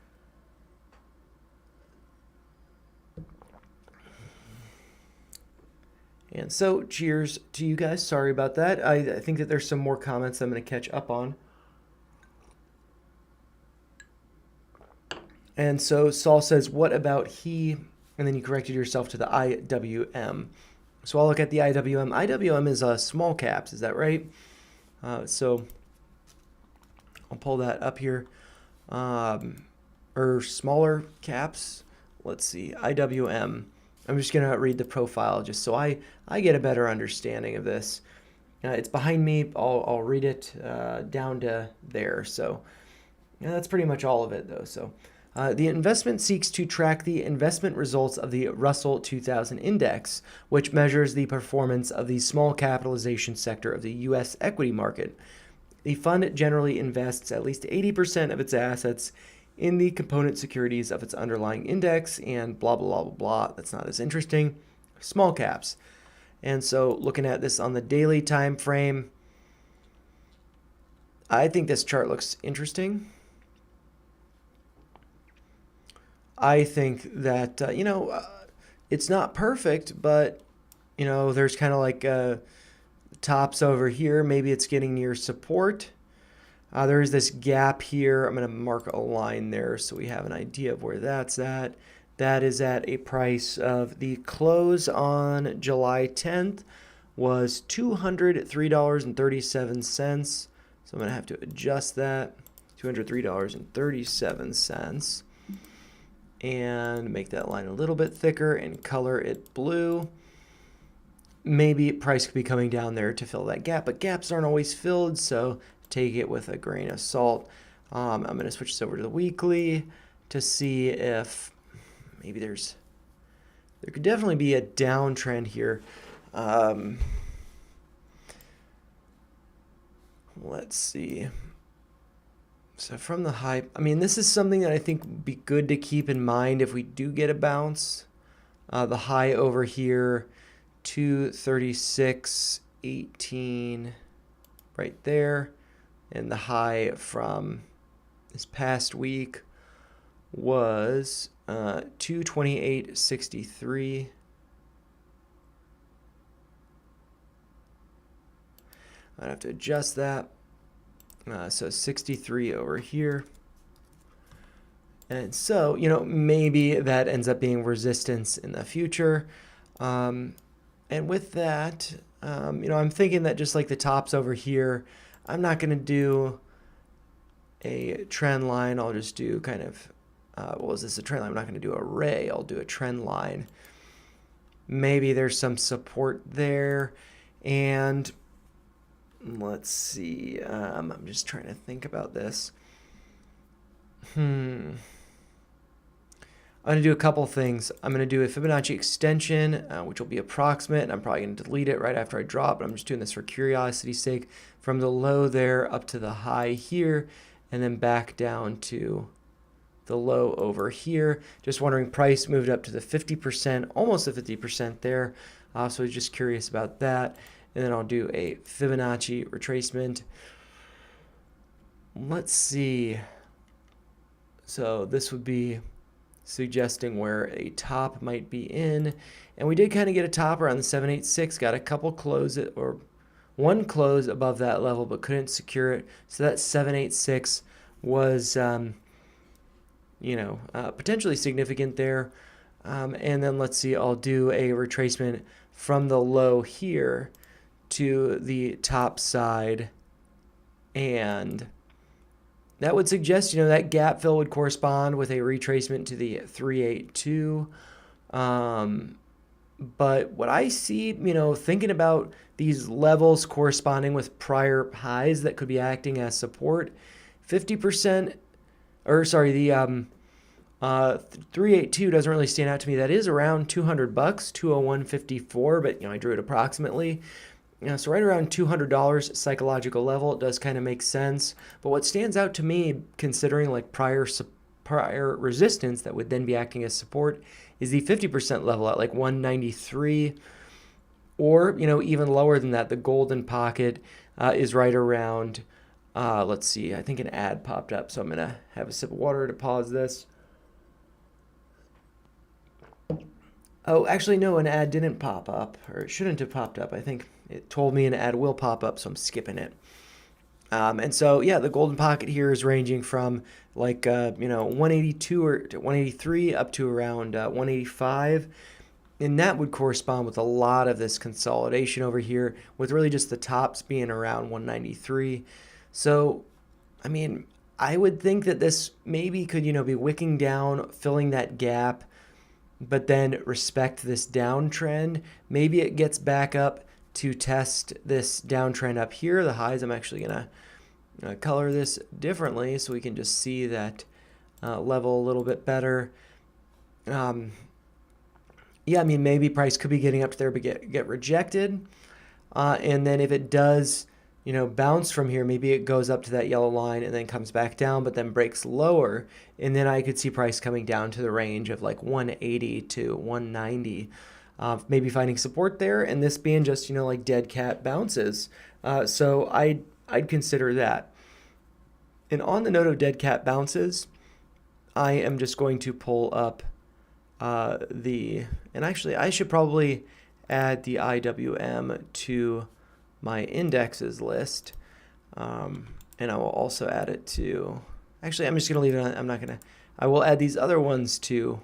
And so, cheers to you guys. Sorry about that. I think that there's some more comments I'm going to catch up on. And so Saul says, what about he? And then you corrected yourself to the IWM. So I'll look at the IWM. IWM is small caps. Is that right? So I'll pull that up here. Or smaller caps. Let's see. IWM. I'm just going to read the profile just so I get a better understanding of this. It's behind me. I'll read it down to there. So that's pretty much all of it, though. So the investment seeks to track the investment results of the Russell 2000 Index, which measures the performance of the small capitalization sector of the U.S. equity market. The fund generally invests at least 80% of its assets in the component securities of its underlying index and blah, blah, blah, blah, blah. That's not as interesting. Small caps. And so looking at this on the daily time frame, I think this chart looks interesting. I think that, it's not perfect, but, there's kind of like tops over here. Maybe it's getting near support. There is this gap here. I'm going to mark a line there so we have an idea of where that's at. That is at a price of the close on July 10th was $203.37. So I'm going to have to adjust that, $203.37, and make that line a little bit thicker and color it blue. Maybe price could be coming down there to fill that gap, but gaps aren't always filled, so take it with a grain of salt. I'm going to switch this over to the weekly to see if maybe there could definitely be a downtrend here. Let's see. So from the high, I mean, this is something that I think would be good to keep in mind if we do get a bounce. The high over here, 236.18 right there. And the high from this past week was 228.63. I'd have to adjust that. So 63 over here. And so, maybe that ends up being resistance in the future. And with that, I'm thinking that just like the tops over here, I'm not going to do a trend line. I'll just do kind of, is this a trend line? I'm not going to do a ray. I'll do a trend line. Maybe there's some support there. And let's see. I'm just trying to think about this. I'm going to do a couple things. I'm going to do a Fibonacci extension, which will be approximate, and I'm probably going to delete it right after I drop, but I'm just doing this for curiosity's sake, from the low there up to the high here, and then back down to the low over here. Just wondering, price moved up to the 50%, almost the 50% there, so I was just curious about that. And then I'll do a Fibonacci retracement. Let's see. So this would be suggesting where a top might be in. And we did kind of get a top around the 786, got a couple close or one close above that level, but couldn't secure it. So that 786 was, potentially significant there. And then let's see, I'll do a retracement from the low here to the top side, and that would suggest, that gap fill would correspond with a retracement to the 382. But what I see, thinking about these levels corresponding with prior highs that could be acting as support, 50%, the 382 doesn't really stand out to me. That is around $200, 201.54, but I drew it approximately. So right around $200 psychological level, it does kind of make sense. But what stands out to me, considering like prior resistance that would then be acting as support, is the 50% level at like 193, or even lower than that. The golden pocket is right around. Let's see. I think an ad popped up, so I'm gonna have a sip of water to pause this. Oh, actually, no, an ad didn't pop up, or it shouldn't have popped up. I think it told me an ad will pop up, so I'm skipping it. And so, yeah, the golden pocket here is ranging from like, 182 or to 183 up to around 185. And that would correspond with a lot of this consolidation over here, with really just the tops being around 193. So, I mean, I would think that this maybe could, be wicking down, filling that gap, but then respect this downtrend. Maybe it gets back up to test this downtrend up here. The highs, I'm actually going to color this differently so we can just see that level a little bit better. Yeah, I mean, maybe price could be getting up to there but get rejected. And then if it does, bounce from here, maybe it goes up to that yellow line and then comes back down, but then breaks lower. And then I could see price coming down to the range of like 180 to 190. Maybe finding support there, and this being just, like dead cat bounces. So I'd consider that. And on the note of dead cat bounces, I am just going to pull up and actually I should probably add the IWM to my indexes list. And I will also add it to, actually, I'm just going to leave it on. I'm not going to, I will add these other ones to,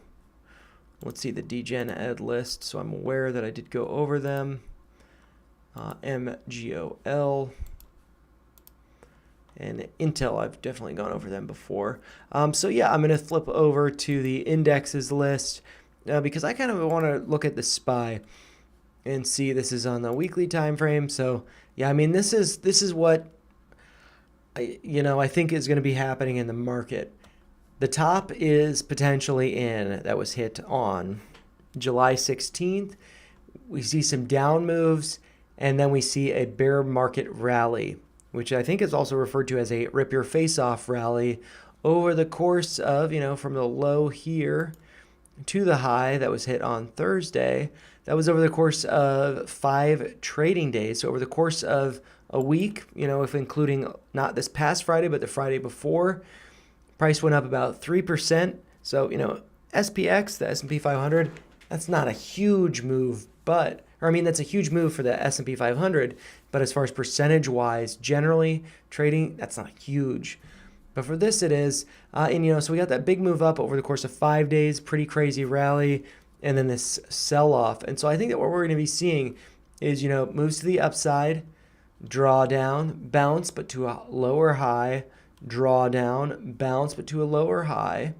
let's see, the DGen ed list. So I'm aware that I did go over them. MGOL and Intel, I've definitely gone over them before. So yeah, I'm going to flip over to the indexes list because I kind of want to look at the SPY and see. This is on the weekly time frame. So yeah, I mean, this is what I think is going to be happening in the market. The top is potentially in. That was hit on July 16th. We see some down moves, and then we see a bear market rally, which I think is also referred to as a rip your face off rally over the course of, from the low here to the high that was hit on Thursday. That was over the course of 5 trading days. So over the course of a week, if including not this past Friday, but the Friday before, price went up about 3%. So, SPX, the S&P 500, that's not a huge move, that's a huge move for the S&P 500. But as far as percentage-wise, generally trading, that's not huge. But for this, it is. So we got that big move up over the course of 5 days, pretty crazy rally, and then this sell-off. And so I think that what we're going to be seeing is, moves to the upside, draw down, bounce, but to a lower high, draw down, bounce, but to a lower high.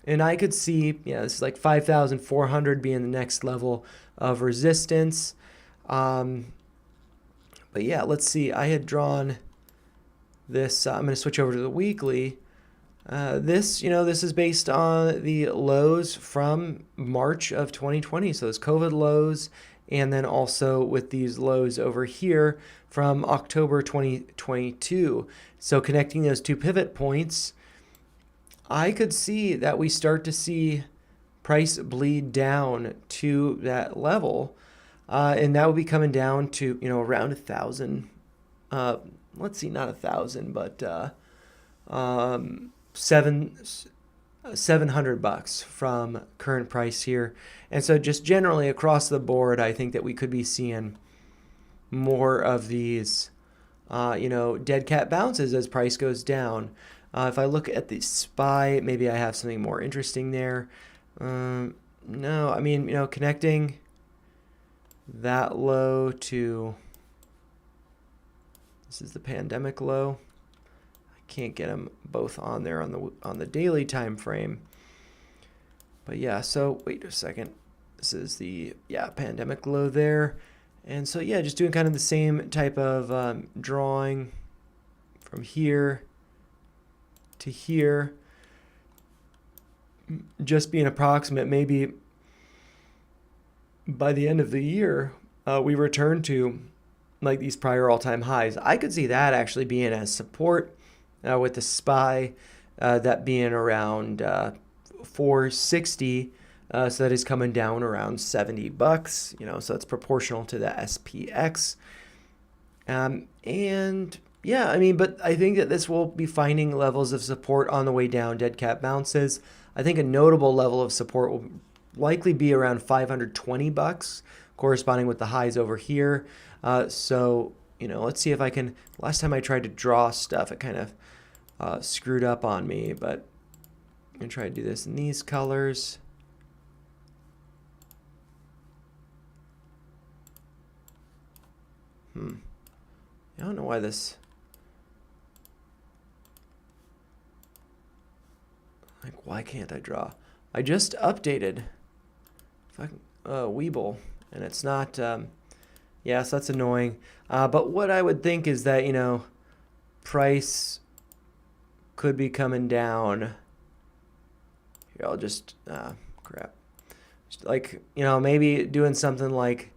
And I could see, this is like 5,400 being the next level of resistance. But yeah, let's see. I had drawn this. I'm going to switch over to the weekly. This is based on the lows from March of 2020. So those COVID lows, and then also with these lows over here from October 2022. So connecting those two pivot points, I could see that we start to see price bleed down to that level. And that will be coming down to, around 1,000. Let's see, not 1,000, but $700 from current price here. And so just generally across the board, I think that we could be seeing more of these, dead cat bounces as price goes down. If I look at the SPY, maybe I have something more interesting there. No, I mean, connecting that low to, this is the pandemic low. I can't get them both on there on the daily time frame. But yeah, so wait a second. This is the pandemic low there. And so yeah, just doing kind of the same type of drawing from here to here, just being approximate. Maybe by the end of the year, we return to like these prior all-time highs. I could see that actually being as support with the SPY, that being around 460. So that is coming down around $70, so it's proportional to the SPX. And yeah, I mean, but I think that this will be finding levels of support on the way down, dead cat bounces. I think a notable level of support will likely be around $520, corresponding with the highs over here. So, let's see if I can, last time I tried to draw stuff, it kind of screwed up on me, but I'm going to try to do this in these colors. I don't know why this, why can't I draw? I just updated Weeble, and it's not, so that's annoying. But what I would think is that, price could be coming down. Here, I'll just, crap. Just maybe doing something like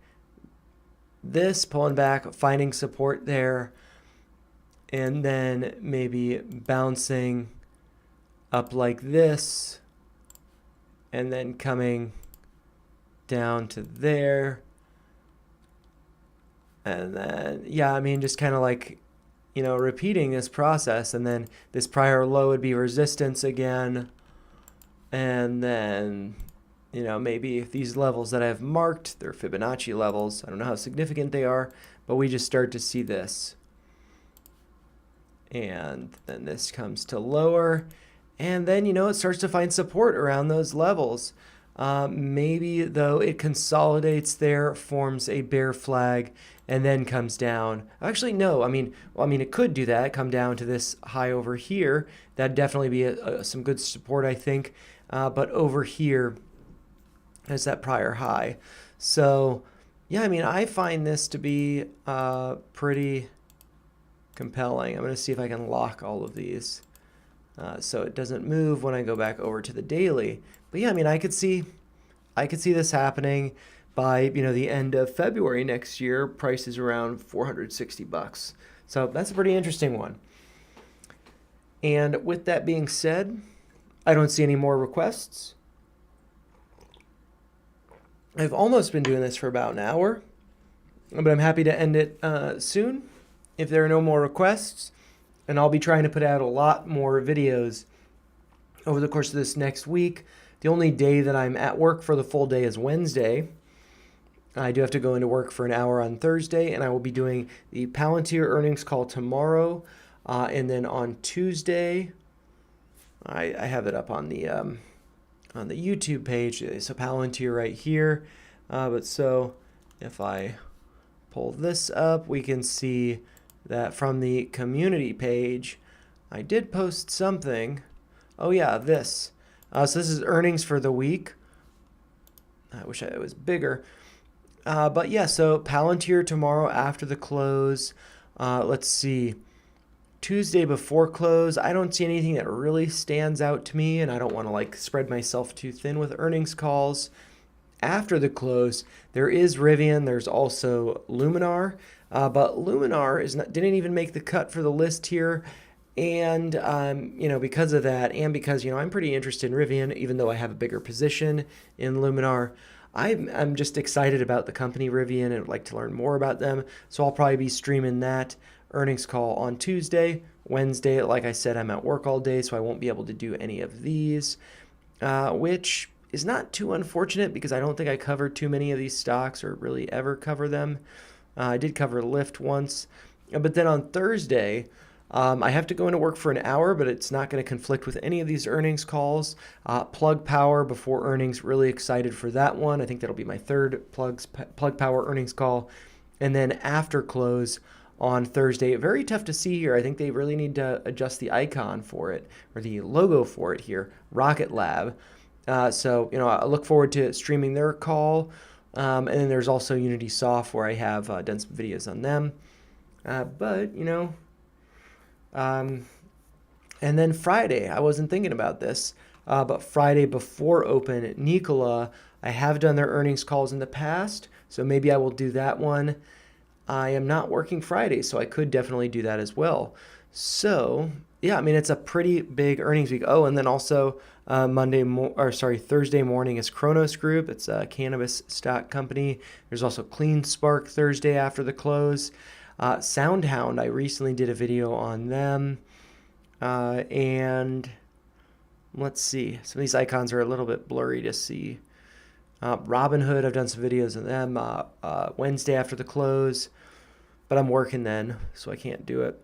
this, pulling back, finding support there, and then maybe bouncing up like this, and then coming down to there, and then just kind of repeating this process. And then this prior low would be resistance again, and then maybe if these levels that I've marked, they're Fibonacci levels. I don't know how significant they are, but we just start to see this. And then this comes to lower. And then, it starts to find support around those levels. Maybe, though, it consolidates there, forms a bear flag, and then comes down. Actually, no. It could do that, come down to this high over here. That'd definitely be some good support, I think. But over here is that prior high. So, yeah, I find this to be pretty compelling. I'm going to see if I can lock all of these so it doesn't move when I go back over to the daily. But yeah, I could see this happening by the end of February next year. Price is around $460. So that's a pretty interesting one. And with that being said, I don't see any more requests. I've almost been doing this for about an hour, but I'm happy to end it soon if there are no more requests. And I'll be trying to put out a lot more videos over the course of this next week. The only day that I'm at work for the full day is Wednesday. I do have to go into work for an hour on Thursday, and I will be doing the Palantir earnings call tomorrow. And then on Tuesday, I have it up on the YouTube page. So Palantir right here. But so if I pull this up, we can see that from the community page, I did post something. Oh yeah, this. So this is earnings for the week. I wish it was bigger. But yeah, so Palantir tomorrow after the close. Let's see. Tuesday before close, I don't see anything that really stands out to me, and I don't want to spread myself too thin with earnings calls. After the close, there is Rivian. There's also Luminar. But Luminar didn't even make the cut for the list here. And, because of that, and because, I'm pretty interested in Rivian, even though I have a bigger position in Luminar, I'm just excited about the company Rivian and would like to learn more about them. So I'll probably be streaming that earnings call on Tuesday. Wednesday, like I said, I'm at work all day, so I won't be able to do any of these, which is not too unfortunate because I don't think I covered too many of these stocks or really ever cover them. I did cover Lyft once. But then on Thursday, I have to go into work for an hour, but it's not going to conflict with any of these earnings calls. Plug Power before earnings, really excited for that one. I think that'll be my third Plug Power earnings call. And then after close on Thursday, very tough to see here. I think they really need to adjust the icon for it, or the logo for it here, Rocket Lab. So, I look forward to streaming their call. And then there's also Unity Soft, where I have done some videos on them. And then Friday, I wasn't thinking about this, but Friday before open, Nikola, I have done their earnings calls in the past, so maybe I will do that one. I am not working Friday, so I could definitely do that as well. So, yeah, it's a pretty big earnings week. Oh, and then also Thursday morning is Kronos Group. It's a cannabis stock company. There's also Clean Spark Thursday after the close. SoundHound, I recently did a video on them. And let's see. Some of these icons are a little bit blurry to see. Robinhood, I've done some videos on them Wednesday after the close, but I'm working then, so I can't do it.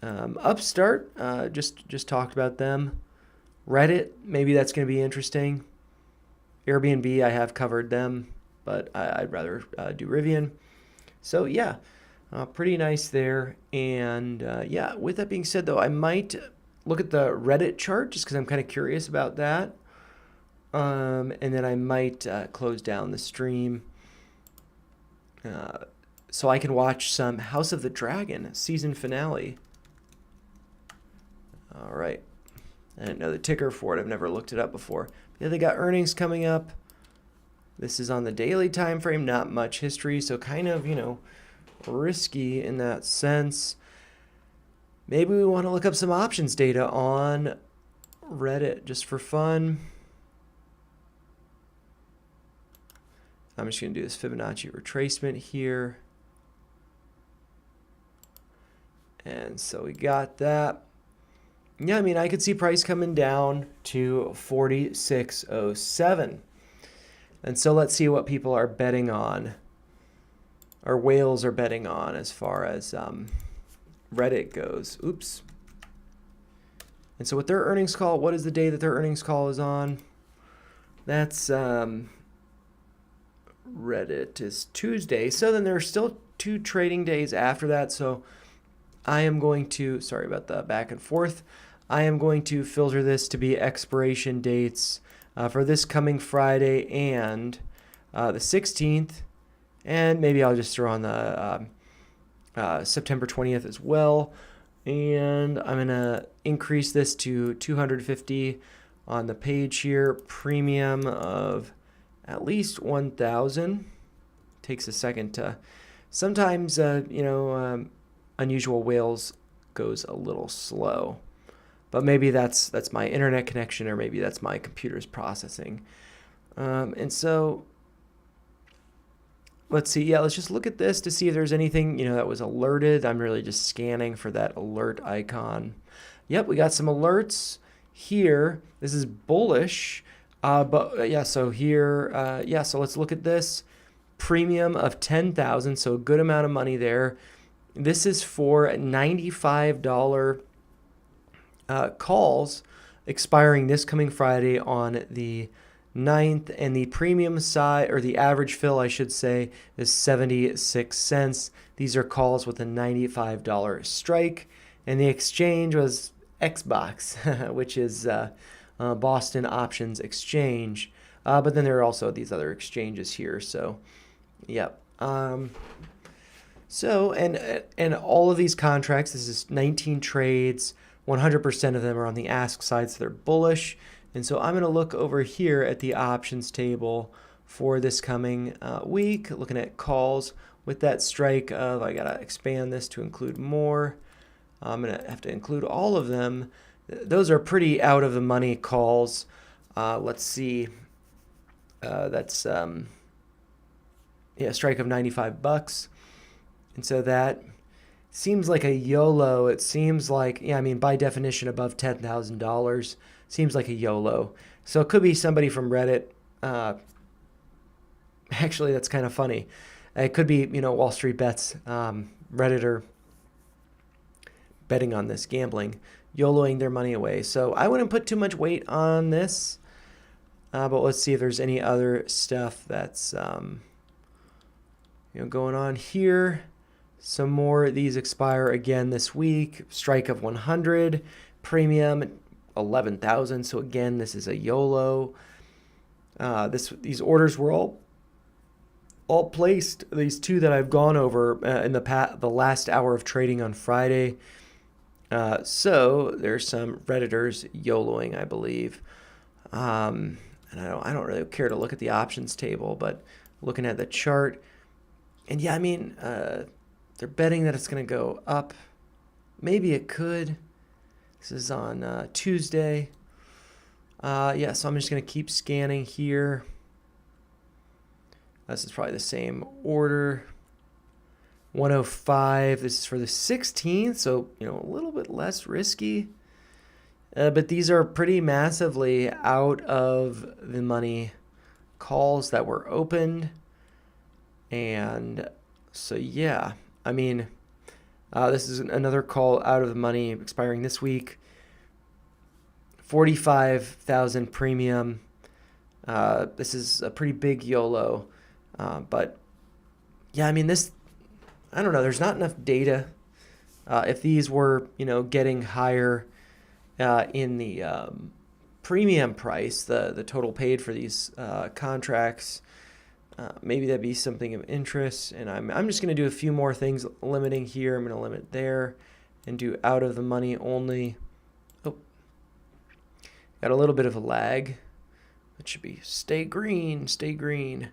Upstart, just talked about them. Reddit, maybe that's going to be interesting. Airbnb, I have covered them, but I'd rather do Rivian. So yeah, pretty nice there. And yeah, with that being said, though, I might look at the Reddit chart just because I'm kind of curious about that. And then I might close down the stream so I can watch some House of the Dragon season finale. All right. I didn't know the ticker for it. I've never looked it up before. Yeah, they got earnings coming up. This is on the daily time frame, not much history, so kind of, risky in that sense. Maybe we want to look up some options data on Reddit just for fun. I'm just going to do this Fibonacci retracement here. And so we got that. Yeah, I could see price coming down to 46.07. And so let's see what people are betting on, or whales are betting on as far as Reddit goes. Oops. And so with their earnings call, what is the day that their earnings call is on? That's Reddit is Tuesday. So then there are still 2 trading days after that. So I am going to, sorry about the back and forth. I am going to filter this to be expiration dates for this coming Friday and the 16th. And maybe I'll just throw on the September 20th as well. And I'm going to increase this to 250 on the page here. Premium of at least 1,000. Takes a second to, sometimes, unusual whales goes a little slow. But maybe that's my internet connection, or maybe that's my computer's processing. And so let's see. Yeah, let's just look at this to see if there's anything, that was alerted. I'm really just scanning for that alert icon. Yep, we got some alerts here. This is bullish. So here, so let's look at this. Premium of 10,000, so a good amount of money there. This is for $95 calls expiring this coming Friday on the 9th, and the premium side, or the average fill I should say, is 76 cents. These are calls with a $95 strike, and the exchange was Xbox, which is Boston Options Exchange, but then there are also these other exchanges here. So yep. So, and all of these contracts, this is 19 trades, 100% of them are on the ask side, so they're bullish. And so I'm going to look over here at the options table for this coming week, looking at calls with that strike of, I got to expand this to include more. I'm going to have to include all of them. Those are pretty out of the money calls. Let's see. That's, strike of $95. And so that seems like a YOLO. It seems like, by definition, above $10,000 seems like a YOLO. So it could be somebody from Reddit. Actually, that's kind of funny. It could be, Wall Street Bets, Redditor betting on this, gambling, YOLOing their money away. So I wouldn't put too much weight on this. But let's see if there's any other stuff that's going on here. Some more of these expire again this week. Strike of 100, premium 11,000. So again, this is a YOLO. These orders were all placed. These 2 that I've gone over in the last hour of trading on Friday. So there's some Redditors YOLOing, I believe. And I don't really care to look at the options table, but looking at the chart, and they're betting that it's going to go up. Maybe it could. This is on Tuesday. So I'm just going to keep scanning here. This is probably the same order. 105. This is for the 16th, so a little bit less risky. But these are pretty massively out of the money calls that were opened. And so, this is another call out of the money expiring this week. 45,000 premium. This is a pretty big YOLO. But this, I don't know. There's not enough data. If these were, getting higher in the premium price, the total paid for these contracts, maybe that'd be something of interest. And I'm just going to do a few more things limiting here. I'm going to limit there and do out of the money only. Oh, got a little bit of a lag. It should be stay green, stay green.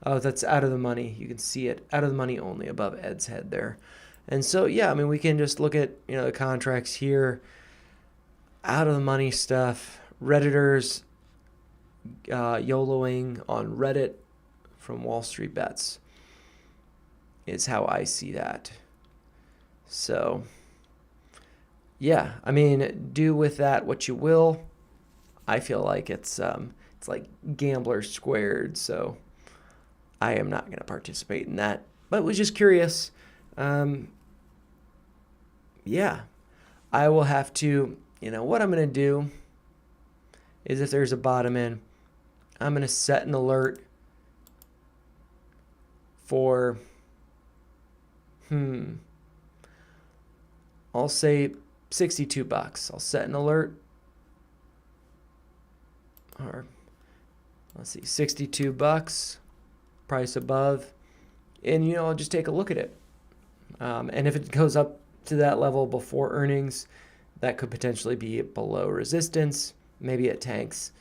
Oh, that's out of the money. You can see it out of the money only above Ed's head there. And so, we can just look at, the contracts here, out of the money stuff, Redditors YOLOing on Reddit from Wall Street Bets is how I see that. So, do with that what you will. I feel like it's like gambler squared, so I am not going to participate in that. But was just curious. yeah, I will have to, what I'm going to do is if there's a bottom in, I'm going to set an alert for, I'll say $62. I'll set an alert, or let's see, $62, price above, and I'll just take a look at it. And if it goes up to that level before earnings, that could potentially be below resistance. Maybe it tanks.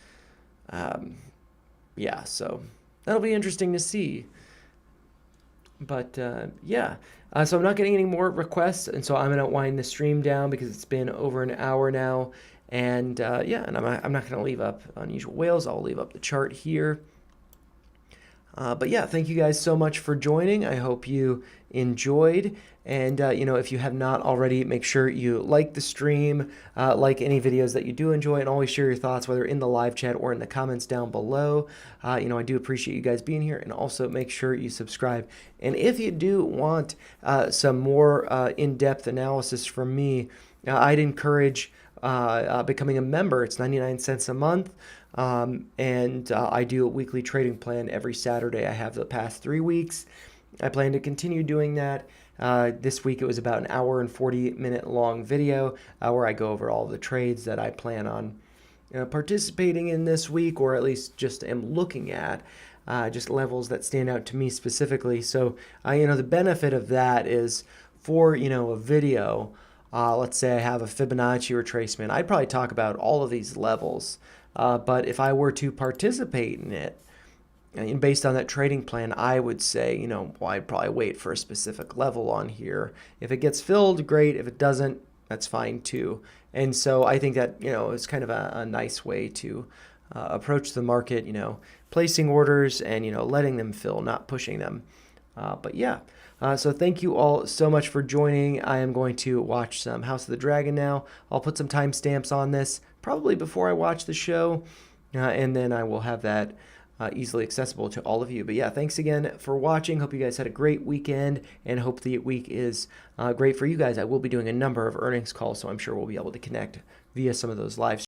Yeah, so that'll be interesting to see. But yeah, so I'm not getting any more requests, and so I'm going to wind the stream down because it's been over an hour now. And yeah, and I'm not going to leave up unusual whales. I'll leave up the chart here. But yeah, thank you guys so much for joining. I hope you enjoyed. And, if you have not already, make sure you like the stream, like any videos that you do enjoy, and always share your thoughts, whether in the live chat or in the comments down below. I do appreciate you guys being here, and also make sure you subscribe. And if you do want some more in-depth analysis from me, I'd encourage becoming a member. It's 99 cents a month. And I do a weekly trading plan every Saturday. I have the past 3 weeks. I plan to continue doing that. This week it was about an hour and 40-minute long video where I go over all the trades that I plan on participating in this week, or at least just am looking at, just levels that stand out to me specifically. So, the benefit of that is for, a video, let's say I have a Fibonacci retracement, I'd probably talk about all of these levels. But if I were to participate in it, and based on that trading plan, I would say, well, I'd probably wait for a specific level on here. If it gets filled, great. If it doesn't, that's fine too. And so I think that, it's kind of a nice way to approach the market, placing orders and, letting them fill, not pushing them. But yeah, so thank you all so much for joining. I am going to watch some House of the Dragon now. I'll put some timestamps on this probably before I watch the show, and then I will have that easily accessible to all of you. But yeah, thanks again for watching. Hope you guys had a great weekend, and hope the week is great for you guys. I will be doing a number of earnings calls, so I'm sure we'll be able to connect via some of those live